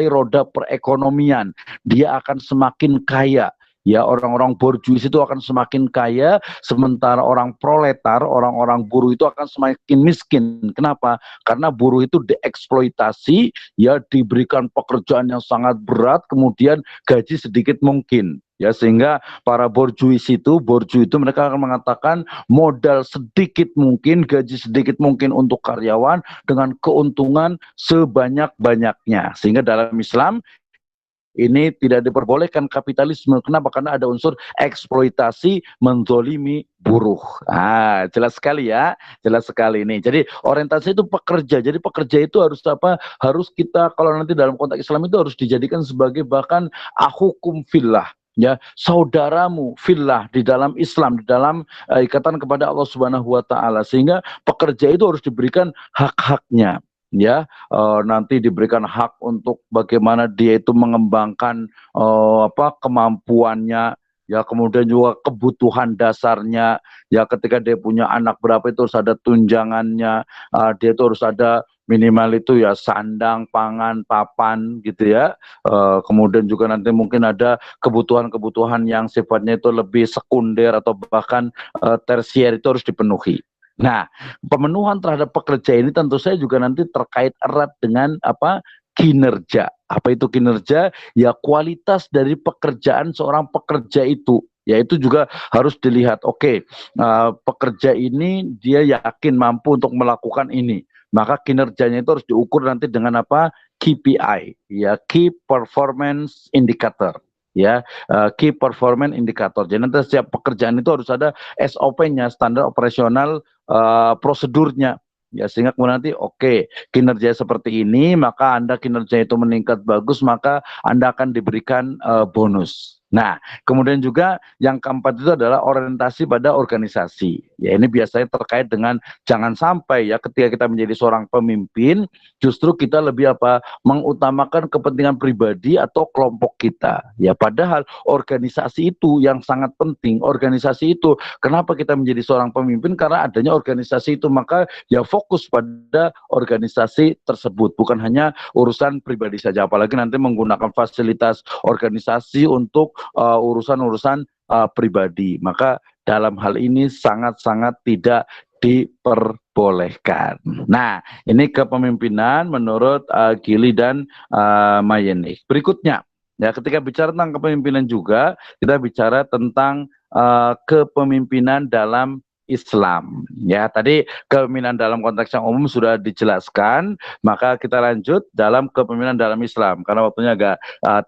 roda perekonomian. Dia akan semakin kaya. Ya, orang-orang borjuis itu akan semakin kaya, sementara orang proletar, orang-orang buruh itu akan semakin miskin. Kenapa? Karena buruh itu dieksploitasi, ya diberikan pekerjaan yang sangat berat, kemudian gaji sedikit mungkin. Ya, sehingga para borju itu mereka akan mengatakan modal sedikit mungkin, gaji sedikit mungkin untuk karyawan dengan keuntungan sebanyak-banyaknya. Sehingga dalam Islam ini tidak diperbolehkan kapitalisme. Kenapa? Karena ada unsur eksploitasi, menzolimi buruh. Ah, jelas sekali ya, jelas sekali ini. Jadi orientasi itu pekerja. Jadi pekerja itu harus apa? Harus kita, kalau nanti dalam konteks Islam itu harus dijadikan sebagai bahkan akhukum fillah. Ya, saudaramu fillah di dalam Islam, di dalam ikatan kepada Allah Subhanahu wa taala, sehingga pekerja itu harus diberikan hak-haknya. Ya, nanti diberikan hak untuk bagaimana dia itu mengembangkan kemampuannya, ya, kemudian juga kebutuhan dasarnya, ya, ketika dia punya anak berapa itu harus ada tunjangannya, dia itu harus ada minimal itu ya sandang, pangan, papan gitu ya. Kemudian juga nanti mungkin ada kebutuhan-kebutuhan yang sifatnya itu lebih sekunder atau bahkan tersier itu harus dipenuhi. Nah, pemenuhan terhadap pekerja ini tentu saja juga nanti terkait erat dengan apa? Kinerja. Apa itu kinerja? Ya, kualitas dari pekerjaan seorang pekerja itu. Ya, itu juga harus dilihat. Oke, pekerja ini dia yakin mampu untuk melakukan ini. Maka kinerjanya itu harus diukur nanti dengan apa? KPI, ya, Key Performance Indicator. Ya, Key Performance Indicator. Jadi nanti setiap pekerjaan itu harus ada SOP-nya, standar operasional prosedurnya. Ya, sehingga kemudian nanti oke, kinerja seperti ini, maka Anda kinerja itu meningkat bagus, maka Anda akan diberikan bonus. Nah, kemudian juga yang keempat itu adalah orientasi pada organisasi. Ya, ini biasanya terkait dengan jangan sampai ya ketika kita menjadi seorang pemimpin, justru kita lebih apa? Mengutamakan kepentingan pribadi atau kelompok kita. Ya, padahal organisasi itu yang sangat penting. Organisasi itu, kenapa kita menjadi seorang pemimpin? Karena adanya organisasi itu, maka ya fokus pada organisasi tersebut, bukan hanya urusan pribadi saja. Apalagi nanti menggunakan fasilitas organisasi untuk urusan-urusan pribadi. Maka dalam hal ini sangat-sangat tidak diperbolehkan. Nah, ini kepemimpinan menurut Gili dan Mayenik. Berikutnya, ya, ketika bicara tentang kepemimpinan juga, kita bicara tentang kepemimpinan dalam Islam. Ya, tadi kepemimpinan dalam konteks yang umum sudah dijelaskan, maka kita lanjut dalam kepemimpinan dalam Islam karena waktunya agak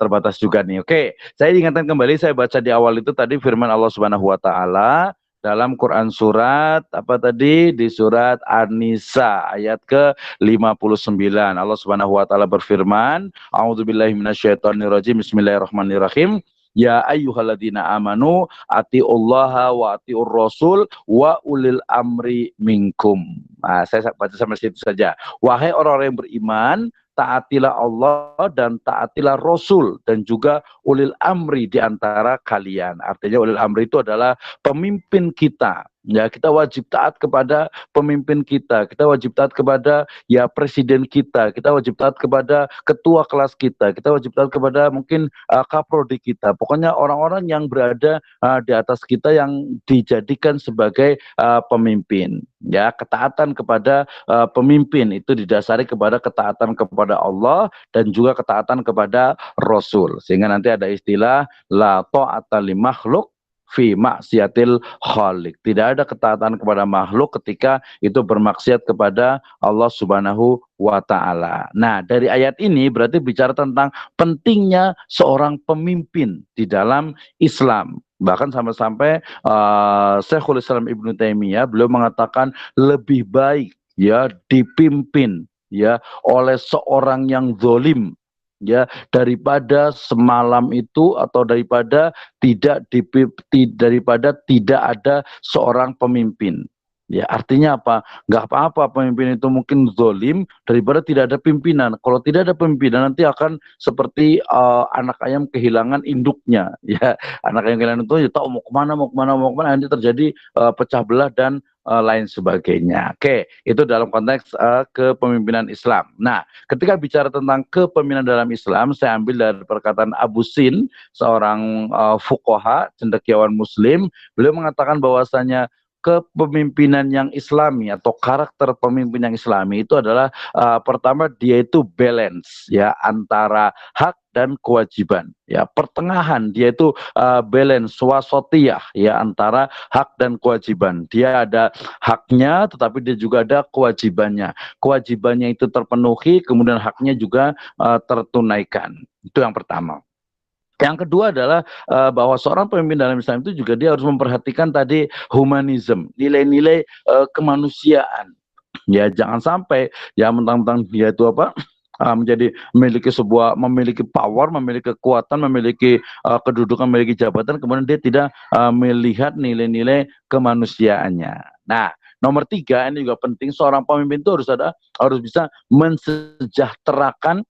terbatas juga nih. Oke, saya ingatkan kembali, saya baca di awal itu tadi firman Allah Subhanahu wa taala dalam Quran surat apa tadi, di surat An-Nisa ayat ke-59. Allah Subhanahu wa taala berfirman, A'udzubillahi minasyaitonirrajim. Bismillahirrahmanirrahim. Ya ayyuhalladzina amanu atiullaha wa atiur rasul wa ulil amri minkum. Nah, saya baca sampai situ saja. Wahai orang-orang yang beriman, taatilah Allah dan taatilah Rasul dan juga ulil amri di antara kalian. Artinya ulil amri itu adalah pemimpin kita. Ya, kita wajib taat kepada pemimpin kita wajib taat kepada ya presiden kita wajib taat kepada ketua kelas kita wajib taat kepada mungkin kaprodi kita. Pokoknya orang-orang yang berada di atas kita yang dijadikan sebagai pemimpin. Ya, ketaatan kepada pemimpin itu didasari kepada ketaatan kepada Allah dan juga ketaatan kepada Rasul. Sehingga nanti ada istilah la ta'ata li makhluk fi maksiatil khaliq. Tidak ada ketaatan kepada makhluk ketika itu bermaksiat kepada Allah Subhanahu wa taala. Nah, dari ayat ini berarti bicara tentang pentingnya seorang pemimpin di dalam Islam. Bahkan sampai-sampai Syekhul Islam Ibnu Taimiyah beliau mengatakan lebih baik ya dipimpin ya oleh seorang yang zalim ya daripada semalam itu atau daripada daripada tidak ada seorang pemimpin. Ya, artinya apa? Nggak apa-apa pemimpin itu mungkin zalim daripada tidak ada pimpinan. Kalau tidak ada pimpinan nanti akan seperti anak ayam kehilangan induknya. Ya, anak ayam kehilangan itu ya tahu mau kemana, nanti terjadi pecah belah dan lain sebagainya. Oke, itu dalam konteks kepemimpinan Islam. Nah, ketika bicara tentang kepemimpinan dalam Islam, saya ambil dari perkataan Abu Sin, seorang fuqaha, cendekiawan Muslim. Beliau mengatakan bahwasanya kepemimpinan yang Islami atau karakter pemimpin yang Islami itu adalah pertama dia itu balance ya antara hak dan kewajiban ya, pertengahan dia itu balance wasatiyah ya antara hak dan kewajiban. Dia ada haknya tetapi dia juga ada kewajibannya itu terpenuhi, kemudian haknya juga tertunaikan. Itu yang pertama. Yang kedua adalah bahwa seorang pemimpin dalam Islam itu juga dia harus memperhatikan tadi humanism, nilai-nilai kemanusiaan. Ya, jangan sampai ya mentang-mentang dia itu apa menjadi memiliki power, memiliki kekuatan, memiliki kedudukan, memiliki jabatan, kemudian dia tidak melihat nilai-nilai kemanusiaannya. Nah, nomor 3 ini juga penting, seorang pemimpin itu harus bisa mensejahterakan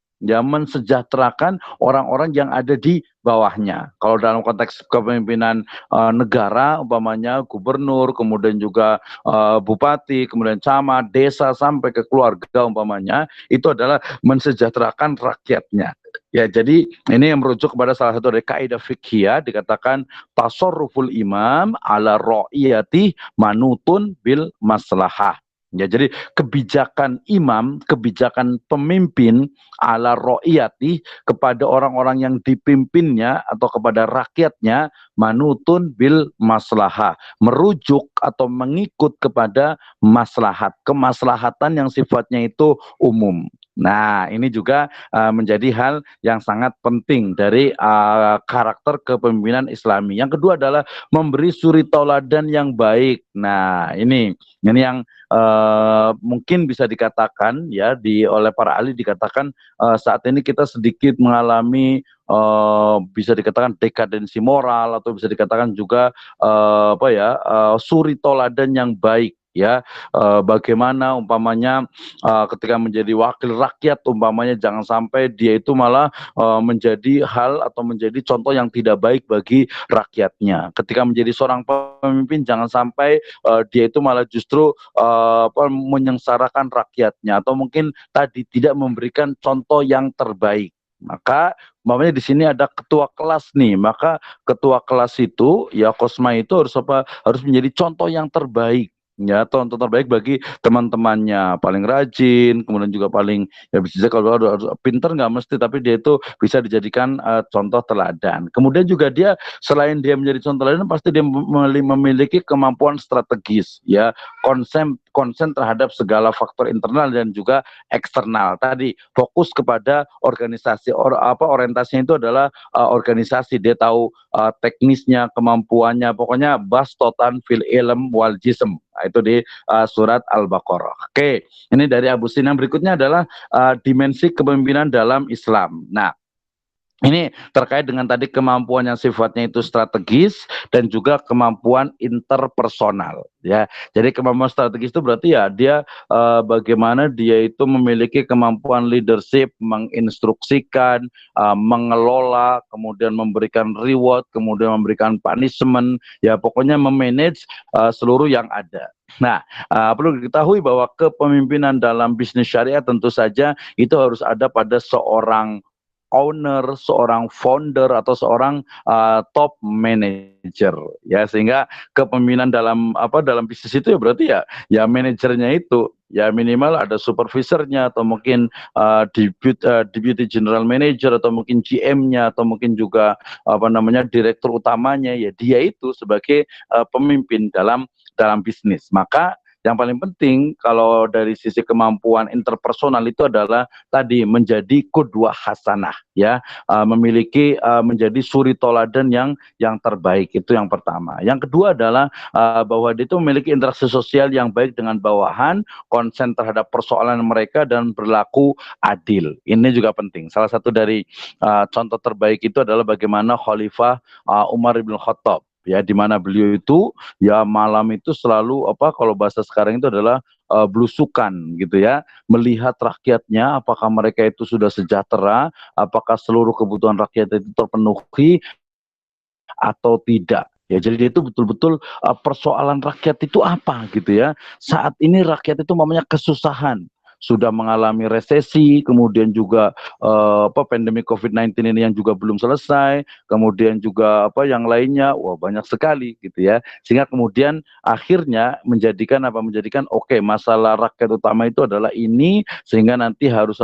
orang-orang yang ada di bawahnya. Kalau dalam konteks kepemimpinan negara, umpamanya gubernur, kemudian juga bupati, kemudian camat, desa sampai ke keluarga umpamanya, itu adalah mensejahterakan rakyatnya. Ya, jadi ini yang merujuk kepada salah satu dari kaidah fiqhiyah, dikatakan tasarruful imam ala ra'iyati manutun bil maslahah. Ya, jadi kebijakan imam, kebijakan pemimpin ala ro'iyati kepada orang-orang yang dipimpinnya atau kepada rakyatnya manutun bil maslahah, merujuk atau mengikut kepada maslahat, kemaslahatan yang sifatnya itu umum. Nah, ini juga menjadi hal yang sangat penting dari karakter kepemimpinan Islami. Yang kedua adalah memberi suri tauladan yang baik. Nah, ini yang mungkin bisa dikatakan ya oleh para ahli dikatakan saat ini kita sedikit mengalami bisa dikatakan dekadensi moral atau bisa dikatakan juga suri tauladan yang baik ya. Bagaimana umpamanya ketika menjadi wakil rakyat umpamanya jangan sampai dia itu malah menjadi hal atau menjadi contoh yang tidak baik bagi rakyatnya. Ketika menjadi seorang pemimpin jangan sampai dia itu malah justru menyengsarakan rakyatnya atau mungkin tadi tidak memberikan contoh yang terbaik. Maka umpamanya di sini ada ketua kelas nih, maka ketua kelas itu ya Kosma itu harus menjadi contoh yang terbaik. Ya, contoh terbaik bagi teman-temannya, paling rajin, kemudian juga paling ya bisa kalau pinter nggak mesti, tapi dia itu bisa dijadikan contoh teladan. Kemudian juga dia selain dia menjadi contoh teladan, pasti dia memiliki kemampuan strategis, ya konsen terhadap segala faktor internal dan juga eksternal. Tadi fokus kepada organisasi, orientasinya itu adalah organisasi. Dia tahu teknisnya, kemampuannya, pokoknya bastotan fil ilm wal jism. Itu di surat Al-Baqarah. Oke, ini dari Abu Sin. Yang berikutnya adalah dimensi kepemimpinan dalam Islam. Nah, Ini terkait dengan tadi kemampuan yang sifatnya itu strategis dan juga kemampuan interpersonal ya. Jadi kemampuan strategis itu berarti ya dia bagaimana dia itu memiliki kemampuan leadership, menginstruksikan, mengelola, kemudian memberikan reward, kemudian memberikan punishment, ya pokoknya memanage seluruh yang ada. Nah, perlu diketahui bahwa kepemimpinan dalam bisnis syariah tentu saja itu harus ada pada seorang owner, seorang founder atau seorang top manager ya, sehingga kepemimpinan dalam bisnis itu ya berarti ya manajernya itu ya minimal ada supervisornya atau mungkin deputy general manager atau mungkin GM-nya atau mungkin juga direktur utamanya, ya dia itu sebagai pemimpin dalam bisnis. Maka yang paling penting kalau dari sisi kemampuan interpersonal itu adalah tadi menjadi qudwah hasanah ya, memiliki menjadi suri toladan yang terbaik, itu yang pertama. Yang kedua adalah bahwa dia itu memiliki interaksi sosial yang baik dengan bawahan, konsen terhadap persoalan mereka dan berlaku adil. Ini juga penting. Salah satu dari contoh terbaik itu adalah bagaimana Khalifah Umar bin Khattab ya, di mana beliau itu ya malam itu selalu kalau bahasa sekarang itu adalah belusukan gitu ya, melihat rakyatnya apakah mereka itu sudah sejahtera, apakah seluruh kebutuhan rakyat itu terpenuhi atau tidak. Ya, jadi dia itu betul-betul persoalan rakyat itu apa gitu ya. Saat ini rakyat itu namanya kesusahan, sudah mengalami resesi, kemudian juga pandemi COVID-19 ini yang juga belum selesai, kemudian juga yang lainnya, wah banyak sekali gitu ya. Sehingga kemudian akhirnya menjadikan oke, masalah rakyat utama itu adalah ini, sehingga nanti harus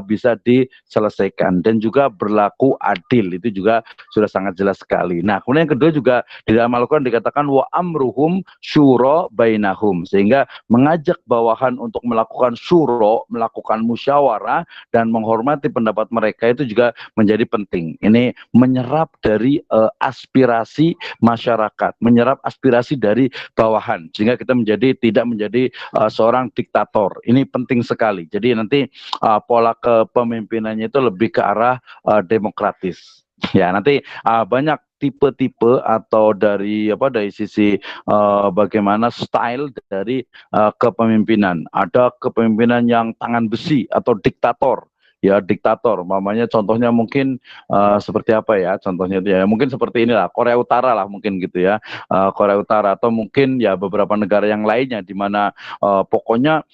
bisa diselesaikan dan juga berlaku adil, itu juga sudah sangat jelas sekali. Nah, kemudian yang kedua juga di dalam Al-Quran dikatakan wa amruhum syura bainahum, sehingga mengajak bawahan untuk melakukan syuro, melakukan musyawarah dan menghormati pendapat mereka itu juga menjadi penting. Ini menyerap dari aspirasi masyarakat, menyerap aspirasi dari bawahan, sehingga kita tidak menjadi seorang diktator. Ini penting sekali. Jadi nanti pola kepemimpinannya itu lebih ke arah demokratis. Ya, nanti banyak tipe-tipe atau dari sisi bagaimana style dari kepemimpinan. Ada kepemimpinan yang tangan besi atau diktator. Ya, diktator. Mamanya contohnya mungkin seperti apa ya? Contohnya itu ya mungkin seperti inilah, Korea Utara lah mungkin gitu ya. Korea Utara atau mungkin ya beberapa negara yang lainnya di mana pokoknya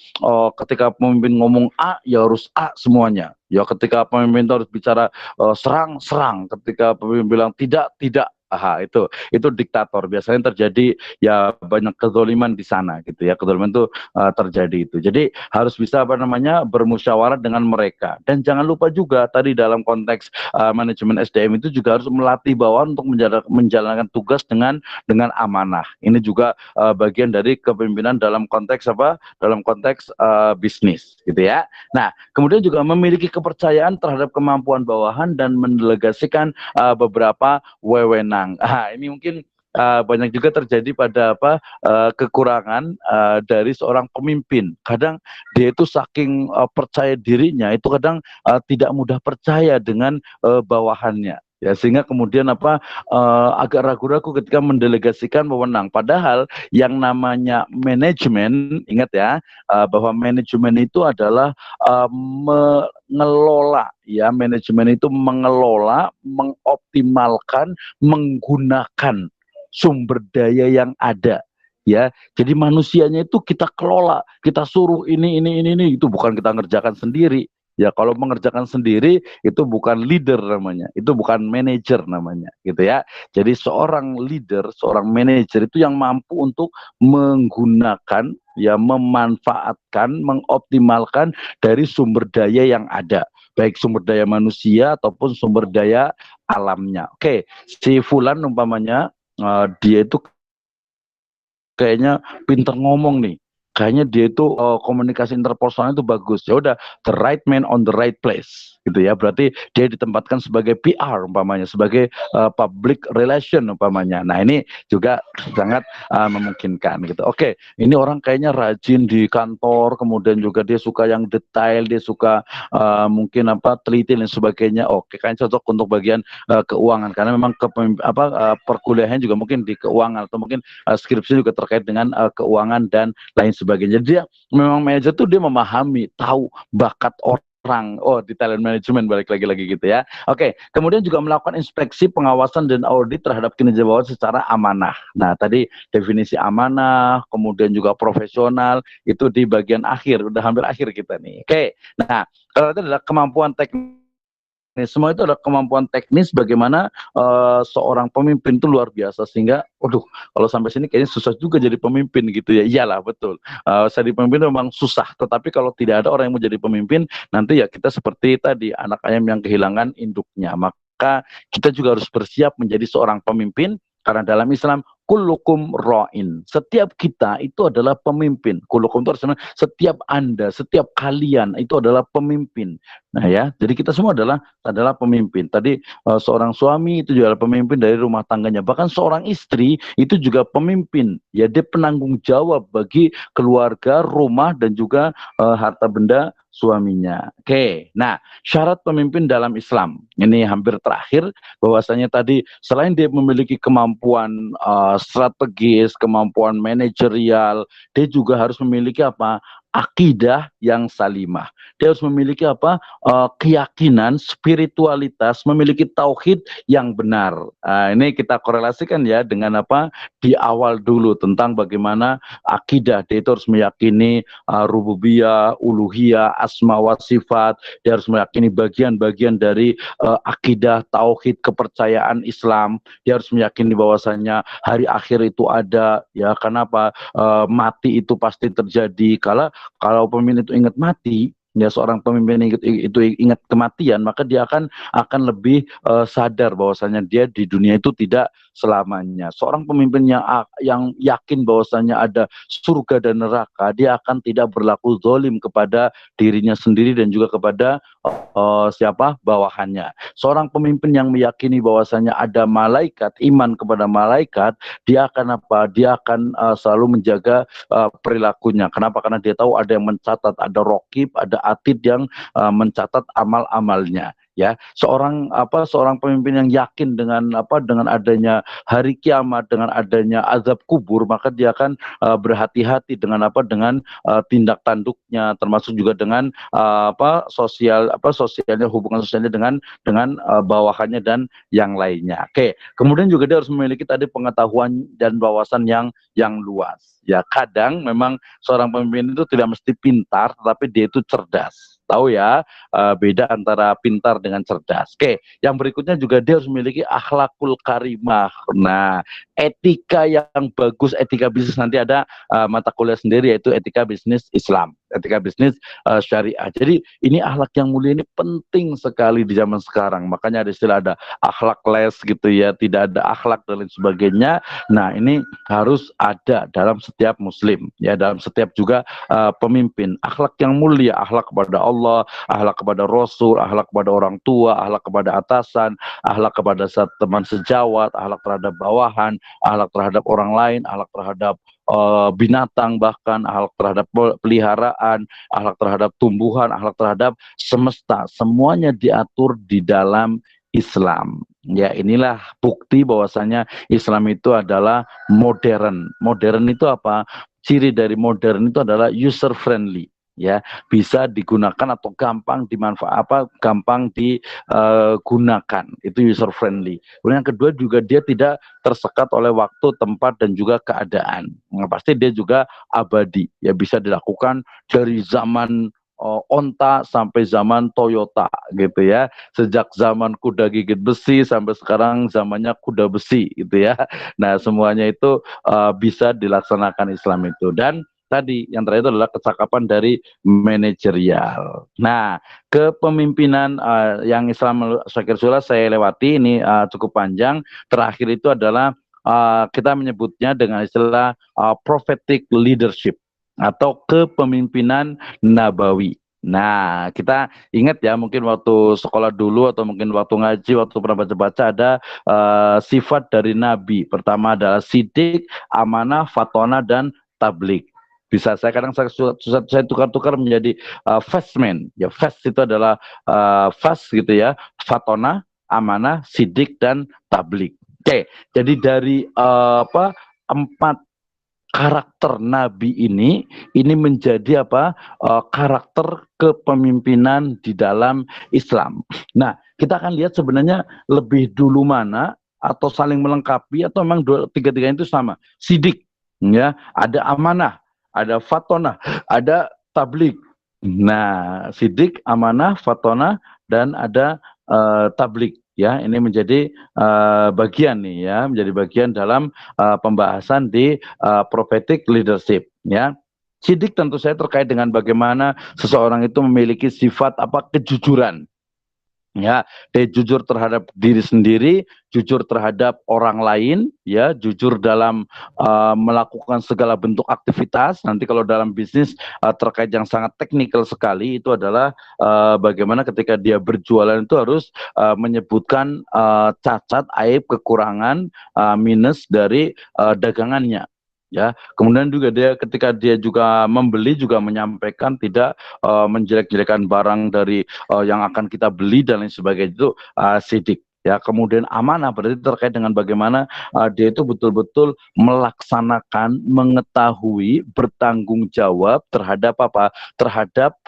ketika pemimpin ngomong A ya harus A semuanya. Ya ketika pemimpin harus bicara serang, serang. Ketika pemimpin bilang tidak, tidak. Aha, itu diktator. Biasanya terjadi ya banyak kezoliman di sana gitu ya. Kezoliman itu terjadi itu. Jadi harus bisa bermusyawarah dengan mereka. Dan jangan lupa juga tadi dalam konteks manajemen SDM itu juga harus melatih bawahan untuk menjalankan tugas dengan amanah. Ini juga bagian dari kepemimpinan dalam konteks Dalam konteks bisnis gitu ya. Nah, kemudian juga memiliki kepercayaan terhadap kemampuan bawahan dan mendelegasikan beberapa wewenang. Ini mungkin banyak juga terjadi pada kekurangan dari seorang pemimpin. Kadang dia itu saking percaya dirinya itu kadang tidak mudah percaya dengan bawahannya. Ya, sehingga kemudian agak ragu-ragu ketika mendelegasikan wewenang. Padahal yang namanya manajemen, ingat ya, bahwa manajemen itu adalah mengelola, ya, manajemen itu mengelola, mengoptimalkan, menggunakan sumber daya yang ada. Ya, jadi manusianya itu kita kelola, kita suruh ini, itu bukan kita ngerjakan sendiri. Ya, kalau mengerjakan sendiri itu bukan leader namanya, itu bukan manajer namanya, gitu ya. Jadi seorang leader, seorang manajer itu yang mampu untuk menggunakan, ya, memanfaatkan, mengoptimalkan dari sumber daya yang ada, baik sumber daya manusia ataupun sumber daya alamnya. Oke, si Fulan umpamanya dia itu kayaknya pinter ngomong nih. kayaknya dia itu komunikasi interpersonal itu bagus. Ya udah, the right man on the right place gitu ya. Berarti dia ditempatkan sebagai PR umpamanya, sebagai public relation umpamanya. Nah, ini juga sangat memungkinkan gitu. Oke, ini orang kayaknya rajin di kantor, kemudian juga dia suka yang detail, dia suka mungkin teliti dan sebagainya. Oke, kayaknya cocok untuk bagian keuangan, karena memang perkuliahan juga mungkin di keuangan, atau mungkin skripsi juga terkait dengan keuangan dan lain sebagainya. Jadi dia memang manajer tuh dia memahami, tahu bakat orang. Oh, di talent management balik lagi gitu ya. Oke, kemudian juga melakukan inspeksi, pengawasan dan audit terhadap kinerja bawahan secara amanah. Nah, tadi definisi amanah, kemudian juga profesional, itu di bagian akhir, udah hampir akhir kita nih. Oke, nah, kalau itu adalah kemampuan teknis. Semua itu adalah kemampuan teknis bagaimana seorang pemimpin itu luar biasa, sehingga, waduh, kalau sampai sini kayaknya susah juga jadi pemimpin gitu ya. Iyalah, betul. Jadi pemimpin memang susah, tetapi kalau tidak ada orang yang mau jadi pemimpin, nanti ya kita seperti tadi anak ayam yang kehilangan induknya. Maka kita juga harus bersiap menjadi seorang pemimpin, karena dalam Islam kullukum ra'in. Setiap kita itu adalah pemimpin. Kullukum itu artinya setiap Anda, setiap kalian itu adalah pemimpin. Nah ya, jadi kita semua adalah pemimpin. Tadi seorang suami itu juga adalah pemimpin dari rumah tangganya. Bahkan seorang istri itu juga pemimpin. Ya, dia penanggung jawab bagi keluarga, rumah, dan juga harta benda suaminya. Oke, nah syarat pemimpin dalam Islam ini hampir terakhir, bahwasanya tadi selain dia memiliki kemampuan strategis, kemampuan manajerial, dia juga harus memiliki apa? Akidah yang salimah. Dia harus memiliki apa? Keyakinan, spiritualitas, memiliki tauhid yang benar. Ini kita korelasikan ya dengan apa? Di awal dulu tentang bagaimana akidah. Dia itu harus meyakini rububiyah, uluhiyah, asma wa sifat. Dia harus meyakini bagian-bagian dari akidah, tauhid, kepercayaan Islam. Dia harus meyakini bahwasanya hari akhir itu ada, ya. Kenapa? Mati itu pasti terjadi. Kalau pemimpin itu ingat mati, ya, seorang pemimpin itu ingat kematian, maka dia akan lebih sadar bahwasanya dia di dunia itu tidak selamanya. Seorang pemimpin yang yakin bahwasanya ada surga dan neraka, dia akan tidak berlaku zalim kepada dirinya sendiri dan juga kepada siapa bawahannya. Seorang pemimpin yang meyakini bahwasanya ada malaikat, iman kepada malaikat, dia akan apa? Dia akan selalu menjaga perilakunya. Kenapa? Karena dia tahu ada yang mencatat, ada rokib, ada atid yang mencatat amal-amalnya. Ya, seorang pemimpin yang yakin dengan adanya hari kiamat, dengan adanya azab kubur, maka dia akan berhati-hati dengan tindak tanduknya, termasuk juga dengan sosialnya, hubungan sosialnya dengan bawahannya dan yang lainnya. Oke, kemudian juga dia harus memiliki tadi pengetahuan dan wawasan yang luas. Ya, kadang memang seorang pemimpin itu tidak mesti pintar, tetapi dia itu cerdas. Tahu ya, beda antara pintar dengan cerdas. Oke, yang berikutnya juga dia harus memiliki akhlakul karimah. Nah, etika yang bagus, etika bisnis, nanti ada mata kuliah sendiri, yaitu etika bisnis Islam, etika bisnis syariah. Jadi ini akhlak yang mulia ini penting sekali di zaman sekarang. Makanya ada istilah, ada akhlak les gitu ya, tidak ada akhlak dan lain sebagainya. Nah, ini harus ada dalam setiap muslim, ya, dalam setiap juga pemimpin. Akhlak yang mulia, akhlak kepada Allah, akhlak kepada Rasul, akhlak kepada orang tua, akhlak kepada atasan, akhlak kepada teman sejawat, akhlak terhadap bawahan, akhlak terhadap orang lain, akhlak terhadap binatang, bahkan akhlak terhadap peliharaan, akhlak terhadap tumbuhan, akhlak terhadap semesta. Semuanya diatur di dalam Islam. Ya, inilah bukti bahwasanya Islam itu adalah modern. Modern itu apa? Ciri dari modern itu adalah user friendly, ya, bisa digunakan atau gampang gampang digunakan, itu user friendly. Kemudian yang kedua juga dia tidak tersekat oleh waktu, tempat, dan juga keadaan. Nah, pasti dia juga abadi, ya, bisa dilakukan dari zaman onta sampai zaman Toyota gitu ya, sejak zaman kuda gigit besi sampai sekarang zamannya kuda besi gitu ya. Nah, semuanya itu bisa dilaksanakan Islam itu. Dan tadi yang terakhir itu adalah kecakapan dari manajerial. Nah, kepemimpinan yang Islam saya lewati ini cukup panjang. Terakhir itu adalah kita menyebutnya dengan istilah prophetic leadership. atau kepemimpinan nabawi. Nah, kita ingat ya, mungkin waktu sekolah dulu atau mungkin waktu ngaji, waktu pernah baca-baca ada sifat dari Nabi. Pertama adalah sidik, amanah, fatona, dan tablik. Bisa saya tukar-tukar menjadi fast man. Ya, fast itu adalah fast gitu ya, fatona, amanah, sidik, dan tablik. Oke, jadi dari empat karakter Nabi ini menjadi karakter kepemimpinan di dalam Islam. Nah, kita akan lihat sebenarnya lebih dulu mana atau saling melengkapi atau memang tiga-tiganya itu sama. Sidik, ya, ada amanah, ada fatonah, ada tablik. Nah, sidik, amanah, fatonah, dan ada tablik. Ya, ini menjadi bagian nih ya, menjadi bagian dalam pembahasan di prophetic leadership ya. Sidik tentu saya terkait dengan bagaimana seseorang itu memiliki sifat kejujuran. Ya, dia jujur terhadap diri sendiri, jujur terhadap orang lain, ya, jujur dalam melakukan segala bentuk aktivitas. Nanti kalau dalam bisnis terkait yang sangat teknikal sekali itu adalah bagaimana ketika dia berjualan itu harus menyebutkan cacat, aib, kekurangan, minus dari dagangannya. Ya, kemudian juga dia ketika dia juga membeli juga menyampaikan tidak menjelek-jelekan barang dari yang akan kita beli dan lain sebagainya itu sidik. Ya, kemudian amanah berarti terkait dengan bagaimana dia itu betul-betul melaksanakan, mengetahui, bertanggung jawab terhadap terhadap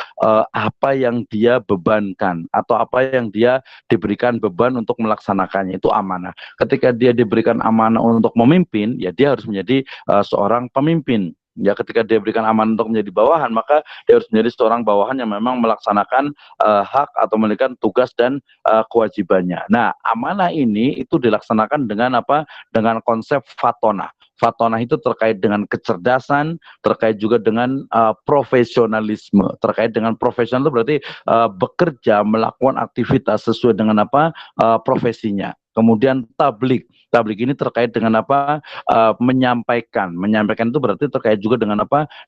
apa yang dia bebankan atau apa yang dia diberikan beban untuk melaksanakannya, itu amanah. Ketika dia diberikan amanah untuk memimpin, ya dia harus menjadi seorang pemimpin. Ya, ketika dia berikan amanah untuk menjadi bawahan, maka dia harus menjadi seorang bawahan yang memang melaksanakan hak atau memberikan tugas dan kewajibannya. Nah, amanah ini itu dilaksanakan dengan dengan konsep fatona. Fatona itu terkait dengan kecerdasan, terkait juga dengan profesionalisme. Terkait dengan profesional itu berarti bekerja, melakukan aktivitas sesuai dengan profesinya. Kemudian tablik. Tablik ini terkait dengan menyampaikan. Menyampaikan itu berarti terkait juga dengan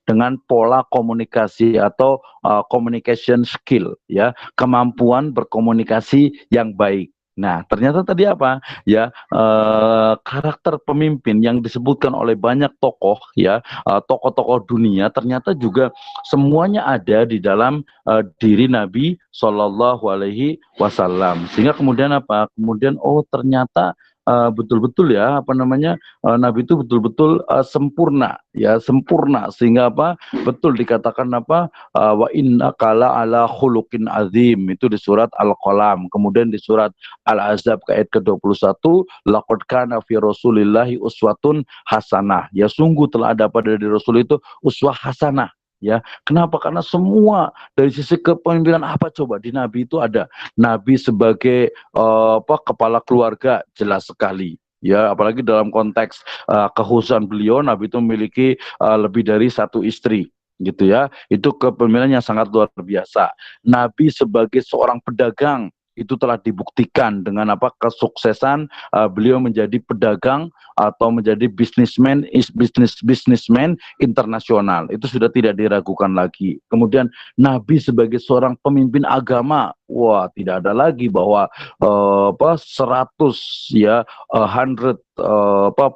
dengan pola komunikasi atau communication skill, ya, kemampuan berkomunikasi yang baik. Nah, ternyata tadi ya, karakter pemimpin yang disebutkan oleh banyak tokoh, ya, tokoh-tokoh dunia, ternyata juga semuanya ada di dalam diri Nabi Shallallahu Alaihi Wasallam. Sehingga kemudian kemudian ternyata betul-betul ya Nabi itu betul-betul sempurna, ya, sempurna, sehingga betul dikatakan wa innaka la ala khuluqin azim, itu di surat Al-Qalam. Kemudian di surat Al-Ahzab ayat ke-21, laqad kana fi rasulillahi uswatun hasanah, ya, sungguh telah ada pada diri Rasul itu uswah hasanah. Ya, kenapa? Karena semua dari sisi kepemimpinan coba di Nabi itu ada. Nabi sebagai kepala keluarga jelas sekali. Ya, apalagi dalam konteks kekhususan beliau, Nabi itu memiliki lebih dari satu istri, gitu ya. Itu kepemimpinan yang sangat luar biasa. Nabi sebagai seorang pedagang itu telah dibuktikan dengan kesuksesan beliau menjadi pedagang atau menjadi businessman internasional. Itu sudah tidak diragukan lagi. Kemudian Nabi sebagai seorang pemimpin agama, wah, tidak ada lagi bahwa 100 ya 100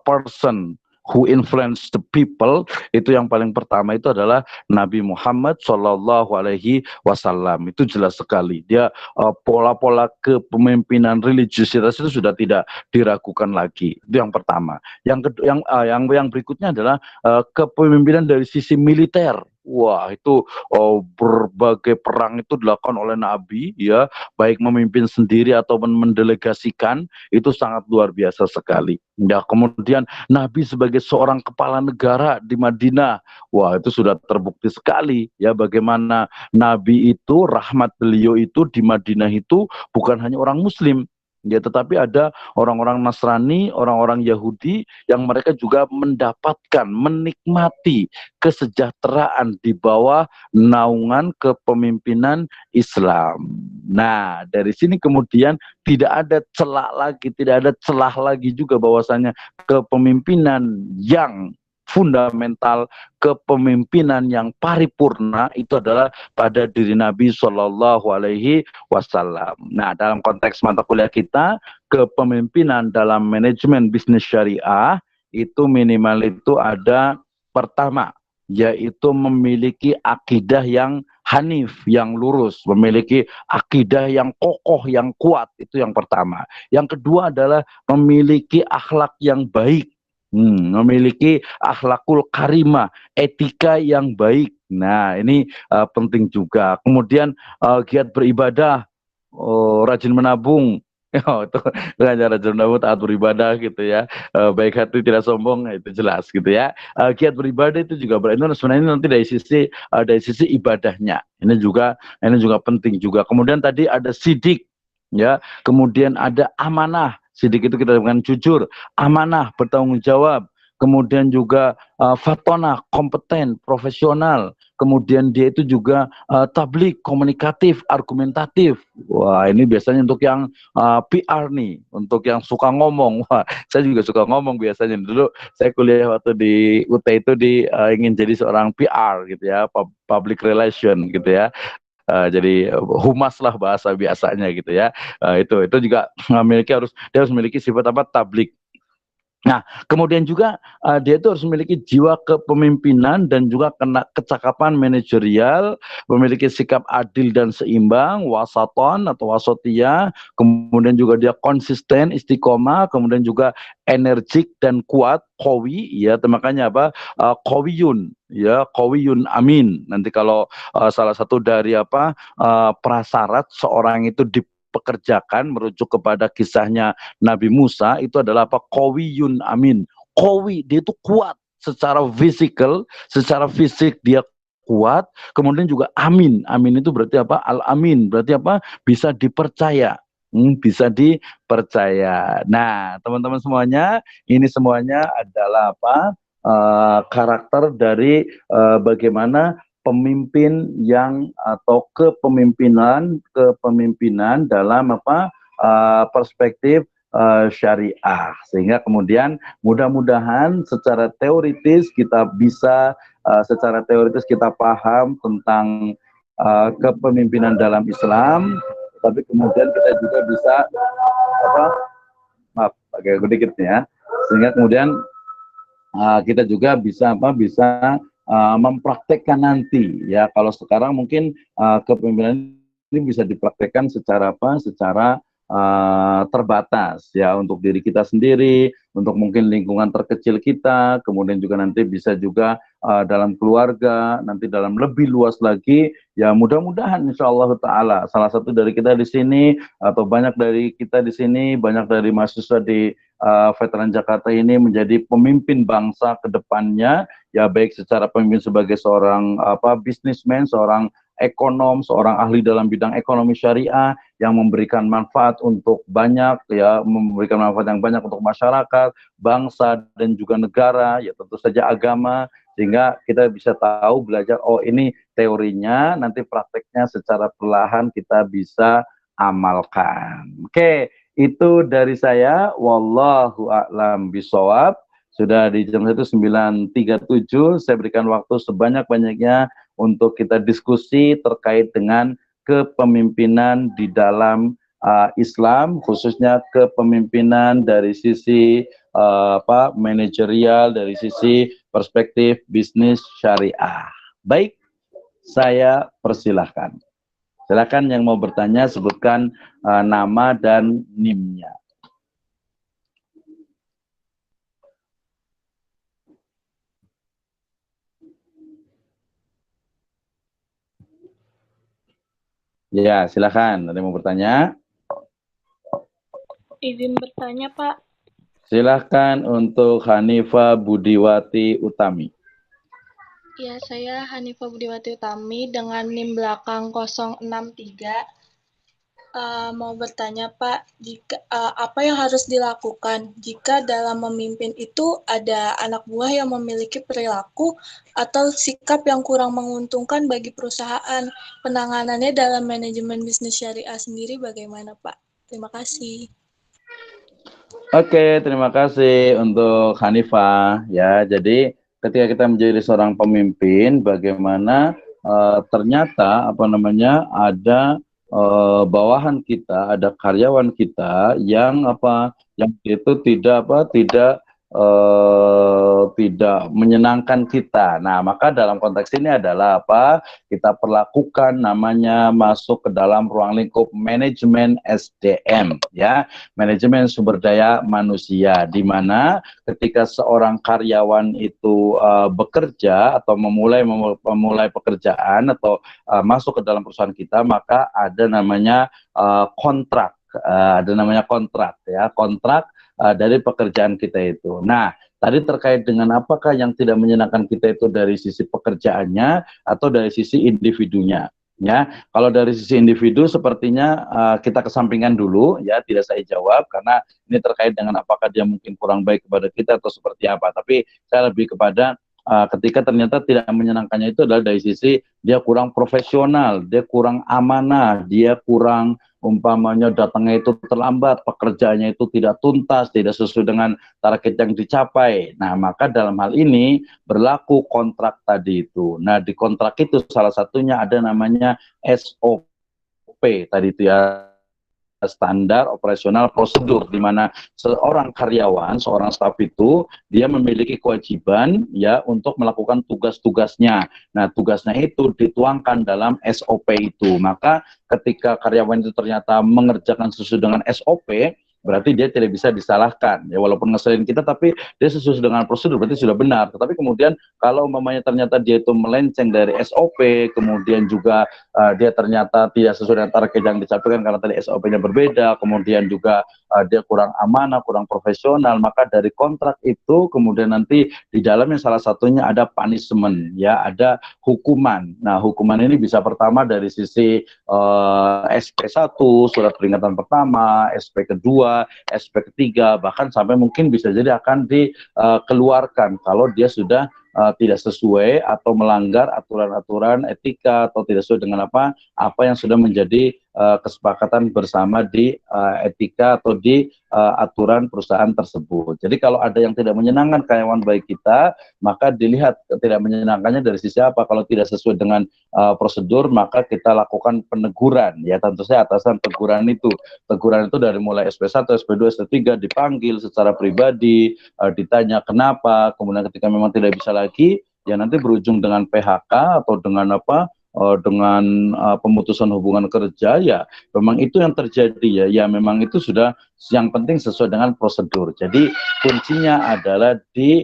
person who influence the people, itu yang paling pertama itu adalah Nabi Muhammad Shallallahu Alaihi Wasallam. Itu jelas sekali. Dia pola-pola kepemimpinan religiusitas itu sudah tidak diragukan lagi. Itu yang pertama. Yang berikutnya adalah kepemimpinan dari sisi militer. Wah, itu berbagai perang itu dilakukan oleh Nabi, ya, baik memimpin sendiri atau mendelegasikan, itu sangat luar biasa sekali. Ya, kemudian Nabi sebagai seorang kepala negara di Madinah, wah, itu sudah terbukti sekali, ya, bagaimana Nabi itu, rahmat beliau itu di Madinah itu bukan hanya orang Muslim, ya, tetapi ada orang-orang Nasrani, orang-orang Yahudi yang mereka juga mendapatkan, menikmati kesejahteraan di bawah naungan kepemimpinan Islam. Nah, dari sini kemudian tidak ada celah lagi, tidak ada celah lagi juga bahwasanya kepemimpinan yang fundamental kepemimpinan yang paripurna itu adalah pada diri Nabi Shallallahu Alaihi Wasallam. Nah, dalam konteks mata kuliah kita, kepemimpinan dalam manajemen bisnis syariah itu minimal itu ada pertama, yaitu memiliki akidah yang hanif, yang lurus, memiliki akidah yang kokoh, yang kuat, itu yang pertama. Yang kedua adalah memiliki akhlak yang baik, memiliki akhlakul karimah, etika yang baik. Nah, ini penting juga. Kemudian giat beribadah, rajin menabung. Itu cara menabung, taat beribadah gitu ya. Baik hati, tidak sombong, itu jelas gitu ya. Giat beribadah itu juga itu sebenarnya nanti dari sisi ibadahnya. Ini juga penting juga. Kemudian tadi ada sidik, ya. Kemudian ada amanah. Sidik itu kita dengan jujur, amanah, bertanggung jawab. Kemudian juga fatonah, kompeten, profesional. Kemudian dia itu juga tablik, komunikatif, argumentatif. Wah, ini biasanya untuk yang PR nih, untuk yang suka ngomong. Wah, saya juga suka ngomong biasanya. Dulu saya kuliah waktu di UT itu ingin jadi seorang PR gitu ya, public relation gitu ya. Jadi humas lah bahasa biasanya gitu ya. Itu juga dia harus memiliki sifat apa, tablik. Nah, kemudian juga dia itu harus memiliki jiwa kepemimpinan dan juga kecakapan manajerial, memiliki sikap adil dan seimbang, wasaton atau wasotia, kemudian juga dia konsisten, istiqomah, kemudian juga energik dan kuat, qawi, ya, makanya apa, qawiyun, ya, qawiyun amin. Nanti kalau salah satu dari prasyarat seorang itu dipekerjakan merujuk kepada kisahnya Nabi Musa itu adalah apa? Qawiyun amin. Qawi, dia itu kuat secara fisik dia kuat, kemudian juga amin. Amin itu berarti apa? Al-amin, berarti apa? Bisa dipercaya. Bisa dipercaya. Nah, teman-teman semuanya, ini semuanya adalah apa? Karakter dari bagaimana pemimpin yang atau kepemimpinan dalam perspektif syariah, sehingga kemudian mudah-mudahan secara teoritis kita bisa paham tentang kepemimpinan dalam Islam, tapi kemudian kita juga bisa agak sedikit ya, sehingga kemudian kita juga bisa mempraktekkan nanti ya. Kalau sekarang mungkin kepemimpinan ini bisa dipraktekkan secara terbatas ya, untuk diri kita sendiri, untuk mungkin lingkungan terkecil kita, kemudian juga nanti bisa juga dalam keluarga, nanti dalam lebih luas lagi ya. Mudah-mudahan insyaallah taala salah satu dari kita di sini atau banyak dari kita di sini, banyak dari mahasiswa di Veteran Jakarta ini menjadi pemimpin bangsa ke depannya ya, baik secara pemimpin sebagai seorang bisnismen, seorang ekonom, seorang ahli dalam bidang ekonomi syariah yang memberikan manfaat untuk banyak ya, memberikan manfaat yang banyak untuk masyarakat, bangsa dan juga negara, ya tentu saja agama, sehingga kita bisa tahu, belajar, oh ini teorinya, nanti prakteknya secara perlahan kita bisa amalkan. Oke, itu dari saya. Wallahu a'lam bishawab. Sudah di jam 9.37, saya berikan waktu sebanyak-banyaknya untuk kita diskusi terkait dengan kepemimpinan di dalam Islam, khususnya kepemimpinan dari sisi manajerial, dari sisi perspektif bisnis syariah. Baik, saya persilahkan. Silakan yang mau bertanya, sebutkan nama dan NIM-nya. Ya, silakan. Ada yang mau bertanya? Izin bertanya, Pak. Silakan untuk Hanifah Budiwati Utami. Ya, saya Hanifah Budiwati Utami dengan NIM belakang 063. Mau bertanya, Pak, apa yang harus dilakukan jika dalam memimpin itu ada anak buah yang memiliki perilaku atau sikap yang kurang menguntungkan bagi perusahaan? Penanganannya dalam manajemen bisnis syariah sendiri bagaimana, Pak? Terima kasih. Oke, terima kasih untuk Hanifah. Ya, jadi ketika kita menjadi seorang pemimpin, bagaimana ternyata ada bawahan kita, ada karyawan kita yang yang itu tidak menyenangkan kita. Nah, maka dalam konteks ini adalah kita perlakukan namanya masuk ke dalam ruang lingkup manajemen SDM, ya, manajemen sumber daya manusia, di mana ketika seorang karyawan itu bekerja atau memulai pekerjaan atau masuk ke dalam perusahaan kita, maka ada namanya kontrak, kontrak dari pekerjaan kita itu. Nah, tadi terkait dengan apakah yang tidak menyenangkan kita itu dari sisi pekerjaannya atau dari sisi individunya. Ya, kalau dari sisi individu sepertinya kita kesampingkan dulu, ya, tidak saya jawab karena ini terkait dengan apakah dia mungkin kurang baik kepada kita atau seperti apa. Tapi saya lebih kepada ketika ternyata tidak menyenangkannya itu adalah dari sisi dia kurang profesional, dia kurang amanah, dia kurang umpamanya datangnya itu terlambat, pekerjaannya itu tidak tuntas, tidak sesuai dengan target yang dicapai. Nah, maka dalam hal ini berlaku kontrak tadi itu. Nah, di kontrak itu salah satunya ada namanya SOP tadi itu, ya, standar operasional prosedur, di mana seorang karyawan, seorang staf itu dia memiliki kewajiban, ya, untuk melakukan tugas-tugasnya. Nah, tugasnya itu dituangkan dalam SOP itu. Maka ketika karyawan itu ternyata mengerjakan sesuai dengan SOP, berarti dia tidak bisa disalahkan, ya, walaupun ngeselin kita tapi dia sesuai dengan prosedur, berarti sudah benar. Tetapi kemudian kalau umpamanya ternyata dia itu melenceng dari SOP, kemudian juga dia ternyata tidak sesuai dengan target yang dicapai karena tadi SOP-nya berbeda, kemudian juga dia kurang amanah, kurang profesional, maka dari kontrak itu kemudian nanti di dalamnya salah satunya ada punishment, ya, ada hukuman. Nah, hukuman ini bisa pertama dari sisi SP1, surat peringatan pertama, SP kedua, SP ketiga, bahkan sampai mungkin bisa jadi akan dikeluarkan kalau dia sudah tidak sesuai atau melanggar aturan-aturan etika atau tidak sesuai dengan apa yang sudah menjadi kesepakatan bersama di etika atau di aturan perusahaan tersebut. Jadi kalau ada yang tidak menyenangkan karyawan baik kita, maka dilihat tidak menyenangkannya dari sisi apa. Kalau tidak sesuai dengan prosedur, maka kita lakukan peneguran, ya, tentu saja atasan teguran itu. Teguran itu dari mulai SP1, SP2, SP3 dipanggil secara pribadi, ditanya kenapa, kemudian ketika memang tidak bisa lagi, ya nanti berujung dengan PHK atau dengan pemutusan hubungan kerja, ya memang itu yang terjadi, ya memang itu sudah, yang penting sesuai dengan prosedur. Jadi kuncinya adalah di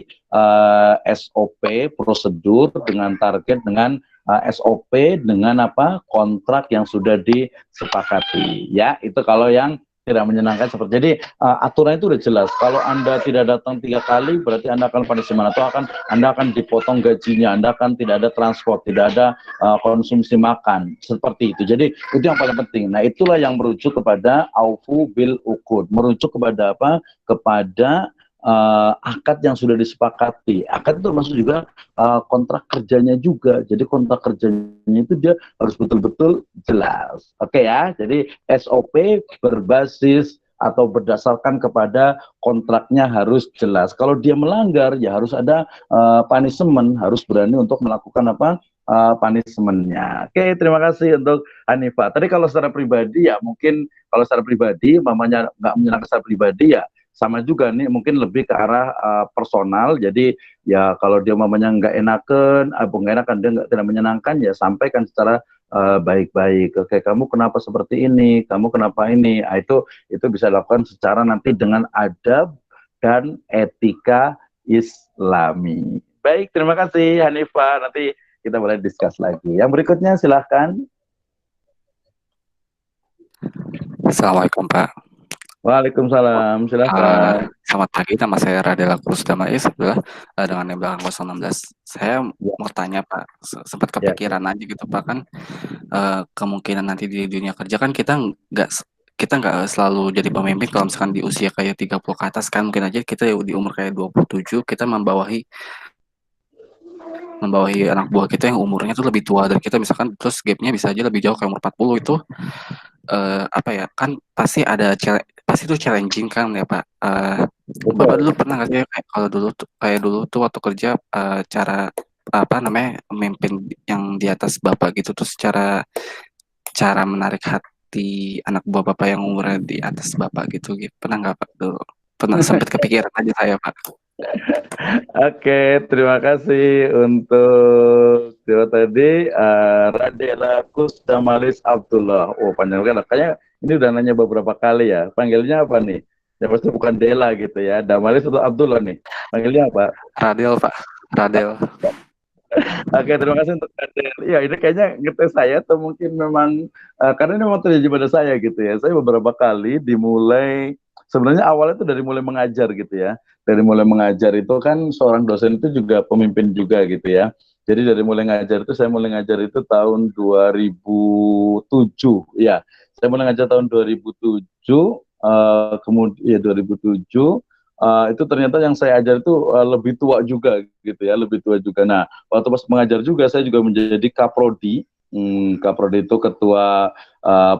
SOP, prosedur dengan target, dengan SOP dengan kontrak yang sudah disepakati, ya, itu kalau yang tidak menyenangkan seperti. Jadi aturan itu sudah jelas. Kalau Anda tidak datang 3 kali, berarti Anda akan punishment, atau Anda akan dipotong gajinya, Anda akan tidak ada transport, tidak ada konsumsi makan, seperti itu. Jadi itu yang paling penting. Nah, itulah yang merujuk kepada aufu bil uqud, merujuk kepada apa? Kepada akad yang sudah disepakati. Akad itu termasuk juga kontrak kerjanya juga. Jadi kontrak kerjanya itu dia harus betul-betul jelas. Oke, ya. Jadi SOP berbasis atau berdasarkan kepada kontraknya harus jelas. Kalau dia melanggar, ya harus ada punishment, harus berani untuk melakukan punishment-nya. Oke, terima kasih untuk Hanifah. Tadi kalau secara pribadi, ya mungkin kalau secara pribadi, mamanya nggak menyenangkan secara pribadi, ya sama juga nih, mungkin lebih ke arah personal. Jadi ya kalau dia mamanya nggak enakan, dia tidak menyenangkan, ya sampaikan secara baik-baik. Oke, kamu kenapa seperti ini, kamu kenapa ini. Nah, itu bisa dilakukan secara nanti dengan adab dan etika Islami. Baik, terima kasih Hanifah. Nanti kita boleh discuss lagi. Yang berikutnya silahkan. Assalamualaikum Pak. Waalaikumsalam, silakan. Selamat pagi, nama saya Radela Cruz Damais, dengan yang belakang 016. Saya mau tanya Pak, sempat kepikiran aja gitu Pak, kan kemungkinan nanti di dunia kerja kan kita nggak selalu jadi pemimpin. Kalau misalkan di usia kayak 30 ke atas kan, mungkin aja kita di umur kayak 27 kita membawahi anak buah kita yang umurnya tuh lebih tua dari kita, misalkan, terus gapnya bisa aja lebih jauh kayak umur 40 itu kan pasti ada pasti itu challenging kan ya Pak. Bapak dulu pernah nggak sih kayak dulu tuh waktu kerja cara apa namanya memimpin yang di atas Bapak gitu, terus cara menarik hati anak buah Bapak yang umurnya di atas Bapak gitu, pernah nggak Pak dulu? Pernah sempat kepikiran aja saya Pak. Oke, terima kasih untuk Dewa tadi, Radela Kusdamalis Abdullah. Oh, panjang kan? Kayaknya ini udah nanya beberapa kali ya. Panggilnya apa nih? Ya pasti bukan Dela gitu ya. Damalis atau Abdullah nih? Panggilnya apa? Radel Pak, Radel. Oke, terima kasih untuk Radel. Ya, ini kayaknya ngetes saya atau mungkin memang karena ini memang terjadi pada saya gitu ya. Saya beberapa kali dimulai, sebenarnya awalnya itu dari mulai mengajar gitu ya. Dari mulai mengajar itu kan seorang dosen itu juga pemimpin juga gitu ya. Jadi dari mulai ngajar itu, saya mulai ngajar itu tahun 2007 ya. Saya mulai ngajar tahun 2007, kemudian ya 2007. Itu ternyata yang saya ajar itu lebih tua juga gitu ya, lebih tua juga. Nah, waktu pas mengajar juga saya juga menjadi kaprodi. Kaprodi itu ketua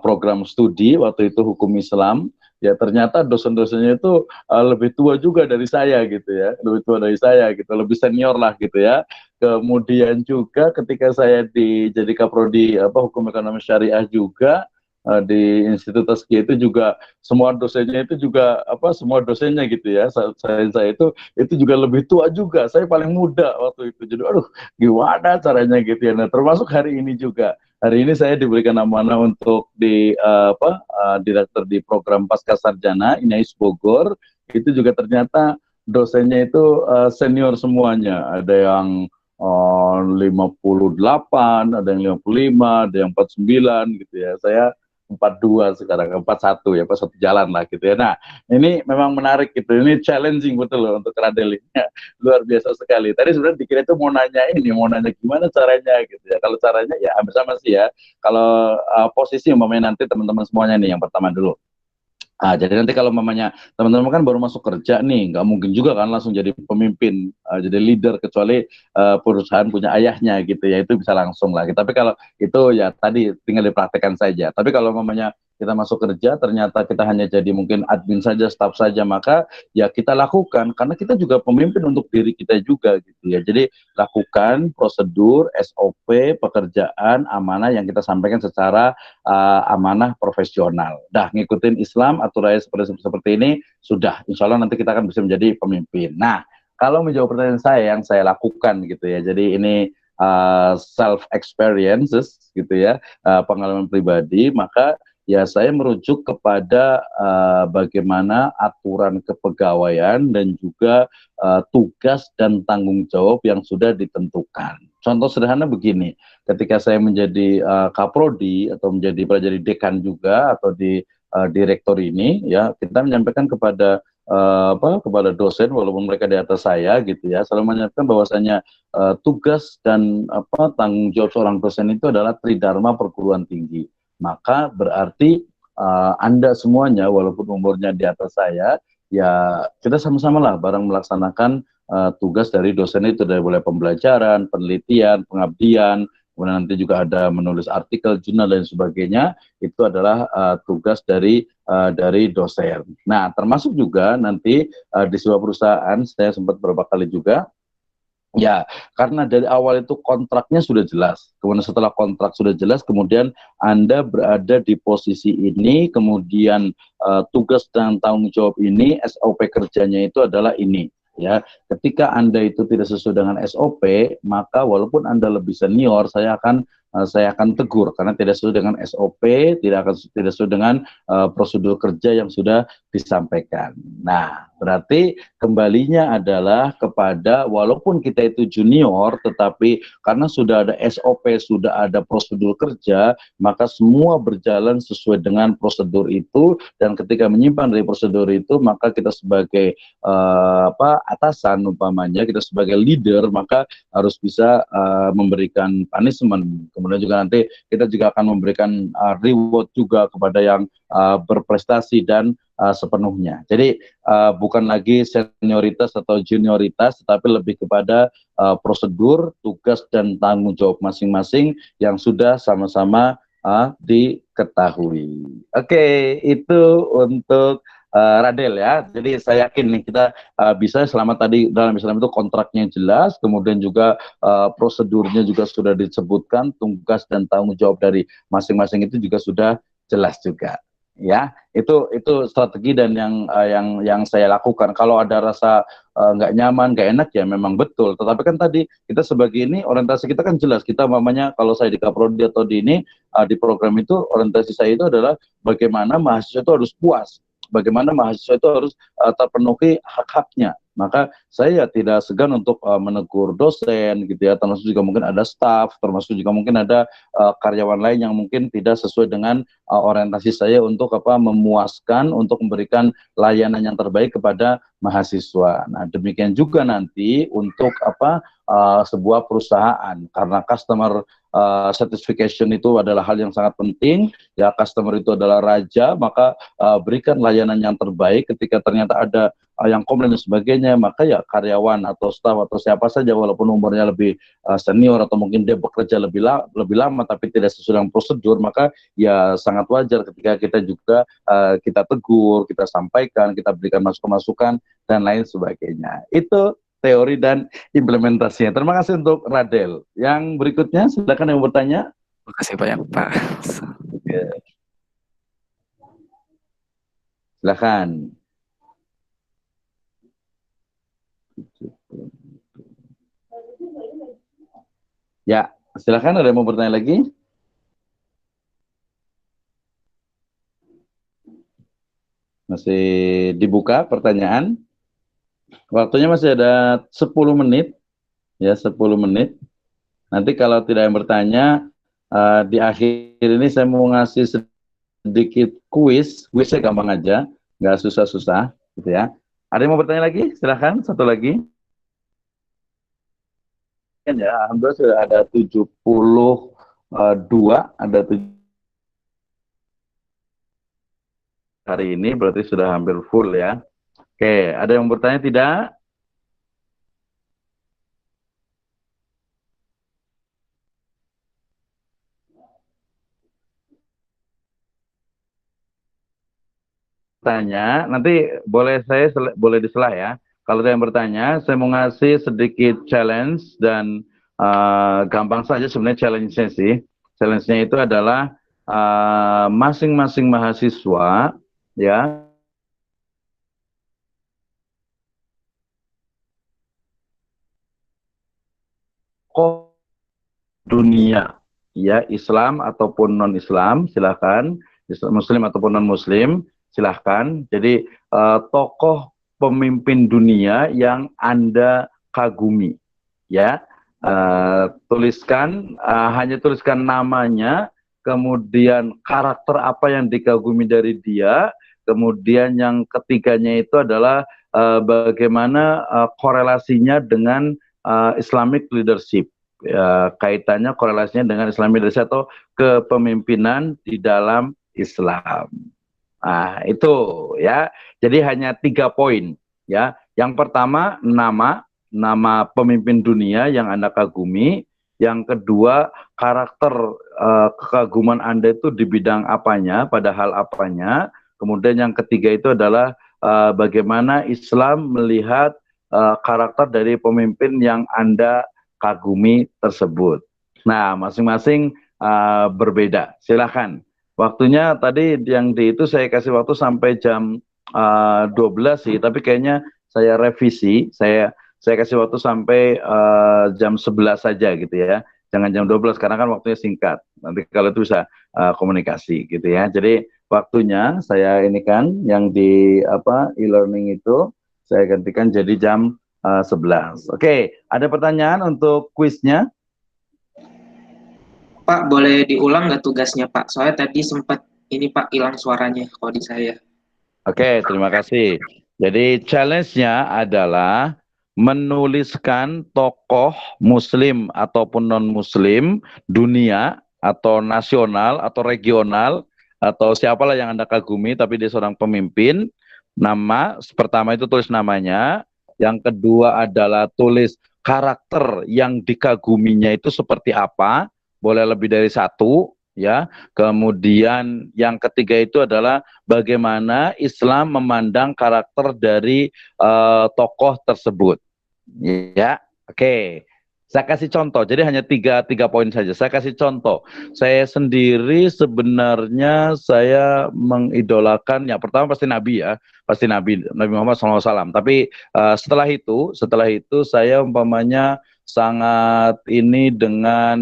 program studi waktu itu hukum Islam. Ya ternyata dosen-dosennya itu lebih tua juga dari saya gitu ya, lebih tua dari saya gitu, lebih senior lah gitu ya. Kemudian juga ketika saya jadi kaprodi hukum ekonomi syariah juga di Institut Tazkiyah itu juga semua dosennya itu juga semua dosennya gitu ya. Saya itu juga lebih tua juga. Saya paling muda waktu itu. Jadi aduh gimana caranya gitu ya. Nah, termasuk hari ini juga. Hari ini saya diberikan amanah untuk direktur di program Pasca Sarjana Inais Bogor. Itu juga ternyata dosennya itu senior semuanya. Ada yang 58, ada yang 55, ada yang 49 gitu ya. Saya 42 sekarang, 41 ya, pas satu jalan lah gitu ya. Nah, ini memang menarik gitu. Ini challenging betul loh untuk Radel ini. Luar biasa sekali. Tadi sebenarnya dikira itu mau nanya gimana caranya gitu ya. Kalau caranya ya hampir sama sih ya. Kalau posisi umpamanya nanti teman-teman semuanya nih yang pertama dulu. Jadi nanti kalau mamanya teman-teman kan baru masuk kerja nih, nggak mungkin juga kan langsung jadi pemimpin, jadi leader kecuali perusahaan punya ayahnya gitu ya, itu bisa langsung lah. Tapi kalau itu ya tadi tinggal dipraktekkan saja. Tapi kalau mamanya kita masuk kerja ternyata kita hanya jadi mungkin admin saja, staff saja, maka ya kita lakukan karena kita juga pemimpin untuk diri kita juga gitu ya. Jadi lakukan prosedur, SOP, pekerjaan, amanah yang kita sampaikan secara amanah profesional. Dah ngikutin Islam, aturannya seperti ini, sudah. Insya Allah nanti kita akan bisa menjadi pemimpin. Nah, kalau menjawab pertanyaan saya yang saya lakukan gitu ya, jadi ini self experiences gitu ya, pengalaman pribadi, maka ya saya merujuk kepada bagaimana aturan kepegawaian dan juga tugas dan tanggung jawab yang sudah ditentukan. Contoh sederhana begini, ketika saya menjadi kaprodi atau menjadi dekan juga atau di direktur ini, ya kita menyampaikan kepada kepada dosen walaupun mereka di atas saya gitu ya, selalu menyampaikan bahwasanya tugas dan tanggung jawab seorang dosen itu adalah tridharma perguruan tinggi. Maka berarti Anda semuanya walaupun umurnya di atas saya, ya kita sama-sama lah bareng melaksanakan tugas dari dosen itu, dari mulai pembelajaran, penelitian, pengabdian, kemudian nanti juga ada menulis artikel, jurnal dan sebagainya. Itu adalah tugas dari dosen. Nah, termasuk juga nanti di sebuah perusahaan saya sempat beberapa kali juga. Ya, karena dari awal itu kontraknya sudah jelas. Kemudian setelah kontrak sudah jelas, kemudian Anda berada di posisi ini, kemudian tugas dan tanggung jawab ini, SOP kerjanya itu adalah ini. Ya, ketika Anda itu tidak sesuai dengan SOP, maka walaupun Anda lebih senior, saya akan tegur karena tidak sesuai dengan SOP, tidak sesuai dengan prosedur kerja yang sudah disampaikan. Nah, berarti kembalinya adalah kepada walaupun kita itu junior, tetapi karena sudah ada SOP, sudah ada prosedur kerja, maka semua berjalan sesuai dengan prosedur itu, dan ketika menyimpang dari prosedur itu, maka kita sebagai atasan umpamanya, kita sebagai leader, maka harus bisa memberikan punishment. Kemudian juga nanti kita juga akan memberikan reward juga kepada yang berprestasi dan sepenuhnya. Jadi bukan lagi senioritas atau junioritas, tetapi lebih kepada prosedur, tugas dan tanggung jawab masing-masing yang sudah sama-sama diketahui. Oke, itu untuk Radel ya. Jadi saya yakin nih kita bisa selama tadi dalam Islam itu kontraknya jelas, kemudian juga prosedurnya juga sudah disebutkan, tugas dan tanggung jawab dari masing-masing itu juga sudah jelas juga. Ya, itu strategi dan yang saya lakukan. Kalau ada rasa nggak nyaman, nggak enak ya memang betul. Tetapi kan tadi kita sebagai ini orientasi kita kan jelas. Kita mamanya kalau saya di Kaprodi atau di ini di program itu orientasi saya itu adalah bagaimana mahasiswa itu harus puas, bagaimana mahasiswa itu harus terpenuhi hak-haknya. Maka saya tidak segan untuk menegur dosen gitu ya, termasuk juga mungkin ada staff, termasuk juga mungkin ada karyawan lain yang mungkin tidak sesuai dengan orientasi saya untuk memuaskan, untuk memberikan layanan yang terbaik kepada mahasiswa. Nah, demikian juga nanti untuk sebuah perusahaan, karena customer certification itu adalah hal yang sangat penting ya, customer itu adalah raja, maka berikan layanan yang terbaik. Ketika ternyata ada yang komplain dan sebagainya, maka ya karyawan atau staff atau siapa saja walaupun umurnya lebih senior atau mungkin dia bekerja lebih lama tapi tidak sesuai dengan prosedur, maka ya sangat wajar ketika kita juga kita tegur, kita sampaikan, kita berikan masukan-masukan dan lain sebagainya. Itu teori dan implementasinya. Terima kasih untuk Radel. Yang berikutnya silakan yang bertanya. Terima kasih banyak Pak. Silakan. Ya, silakan, ada yang mau bertanya lagi? Masih dibuka pertanyaan. Waktunya masih ada 10 menit. Ya, 10 menit. Nanti kalau tidak yang bertanya, di akhir ini saya mau ngasih sedikit kuis. Kuisnya gampang aja, nggak susah-susah gitu ya. Ada yang mau bertanya lagi? Silakan, satu lagi. Ya, alhamdulillah sudah ada 72, ada 7 hari ini, berarti sudah hampir full ya. Oke, ada yang bertanya tidak? Tanya, nanti boleh boleh disela ya. Kalau ada yang bertanya, saya mau ngasih sedikit challenge dan gampang saja sebenarnya challenge-nya sih. Challenge-nya itu adalah masing-masing mahasiswa ya dunia ya, Islam ataupun non-Islam silahkan, Muslim ataupun non-Muslim silahkan. Jadi tokoh pemimpin dunia yang Anda kagumi ya, tuliskan, hanya tuliskan namanya, kemudian karakter apa yang dikagumi dari dia, kemudian yang ketiganya itu adalah bagaimana korelasinya dengan Islamic leadership, kaitannya korelasinya dengan Islamic leadership atau kepemimpinan di dalam Islam. Nah, itu ya. Jadi hanya 3 poin ya. Yang pertama nama pemimpin dunia yang Anda kagumi. Yang kedua, karakter kekaguman Anda itu di bidang apanya, pada hal apanya. Kemudian yang ketiga itu adalah bagaimana Islam melihat karakter dari pemimpin yang Anda kagumi tersebut. Nah, masing-masing berbeda. Silakan. Waktunya tadi yang di itu saya kasih waktu sampai jam 12 sih, tapi kayaknya saya revisi, saya kasih waktu sampai jam 11 saja gitu ya. Jangan jam 12 karena kan waktunya singkat. Nanti kalau itu bisa komunikasi gitu ya. Jadi waktunya saya ini kan yang di e-learning itu saya gantikan jadi jam 11. Oke, ada pertanyaan untuk kuisnya? Pak, boleh diulang nggak tugasnya, Pak? Soalnya tadi sempat ini, Pak, hilang suaranya kalau di saya. Oke, terima kasih. Jadi challenge-nya adalah menuliskan tokoh muslim ataupun non-muslim dunia atau nasional atau regional atau siapalah yang Anda kagumi tapi dia seorang pemimpin. Nama, pertama itu tulis namanya. Yang kedua adalah tulis karakter yang dikaguminya itu seperti apa. Boleh lebih dari 1 ya. Kemudian yang ketiga itu adalah bagaimana Islam memandang karakter dari tokoh tersebut. Ya, oke. Saya kasih contoh. Jadi hanya tiga poin saja. Saya kasih contoh. Saya sendiri sebenarnya saya mengidolakan, ya pertama pasti Nabi ya, pasti Nabi Muhammad SAW. Tapi setelah itu saya umpamanya sangat ini dengan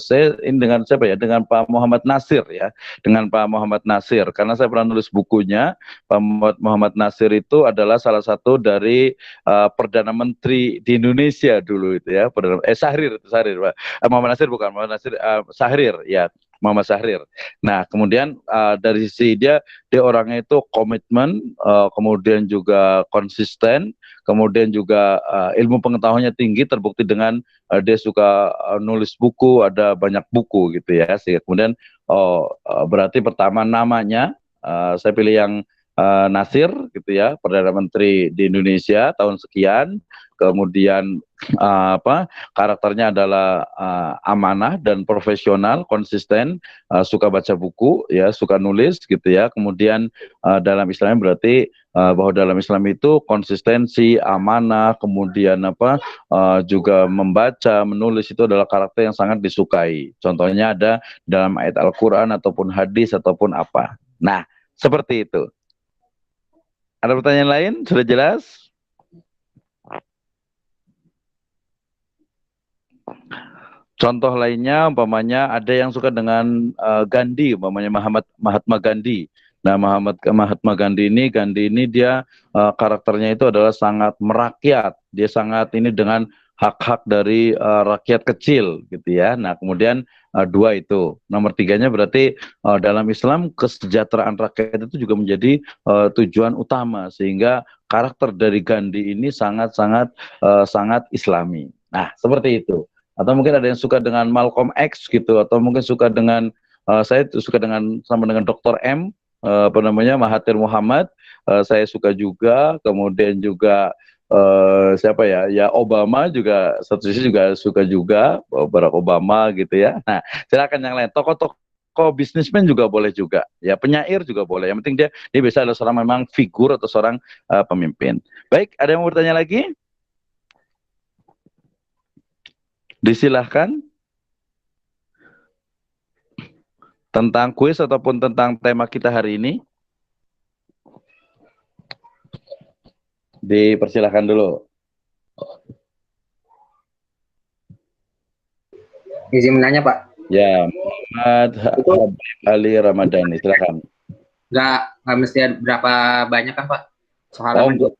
saya ini dengan siapa ya? Dengan Pak Muhammad Nasir ya, dengan Pak Muhammad Nasir. Karena saya pernah nulis bukunya. Pak Muhammad Nasir itu adalah salah satu dari Perdana Menteri di Indonesia dulu itu ya, Syahrir Pak. Muhammad Nasir bukan, Muhammad Nasir, Syahrir ya, Muhammad Syahrir. Nah, kemudian dari sisi dia orangnya itu komitmen, kemudian juga konsisten, kemudian juga ilmu pengetahuannya tinggi, terbukti dengan dia suka nulis buku, ada banyak buku gitu ya. Sehingga kemudian berarti pertama namanya saya pilih yang Nasir gitu ya, Perdana Menteri di Indonesia tahun sekian. Kemudian karakternya adalah amanah dan profesional, konsisten, suka baca buku ya, suka nulis gitu ya. Kemudian dalam Islam berarti bahwa dalam Islam itu konsistensi, amanah, kemudian juga membaca, menulis itu adalah karakter yang sangat disukai. Contohnya ada dalam ayat Al-Qur'an ataupun hadis ataupun apa. Nah, seperti itu. Ada pertanyaan lain? Sudah jelas? Contoh lainnya, umpamanya ada yang suka dengan Gandhi, umpamanya Mahatma Gandhi. Nah, Mahatma Gandhi ini dia karakternya itu adalah sangat merakyat. Dia sangat ini dengan hak-hak dari rakyat kecil, gitu ya. Nah, kemudian dua itu. Nomor tiganya berarti dalam Islam kesejahteraan rakyat itu juga menjadi tujuan utama, sehingga karakter dari Gandhi ini sangat-sangat sangat Islami. Nah, seperti itu. Atau mungkin ada yang suka dengan Malcolm X gitu, atau mungkin suka dengan saya suka sama dengan Dr. M, Mahathir Muhammad, saya suka juga. Kemudian juga siapa ya? Ya Obama juga, satu sisi juga suka juga, Barack Obama gitu ya. Nah, silakan yang lain. Tokoh bisnismen juga boleh juga, ya penyair juga boleh. Yang penting dia bisa adalah seorang memang figur atau seorang pemimpin. Baik, ada yang mau bertanya lagi? Disilahkan. Tentang kuis ataupun tentang tema kita hari ini. Dipersilahkan dulu. Izin menanya, Pak. Ya, Muhammad Ali Ramadhani, silakan. Nggak mesti berapa banyak kan, Pak? Soalnya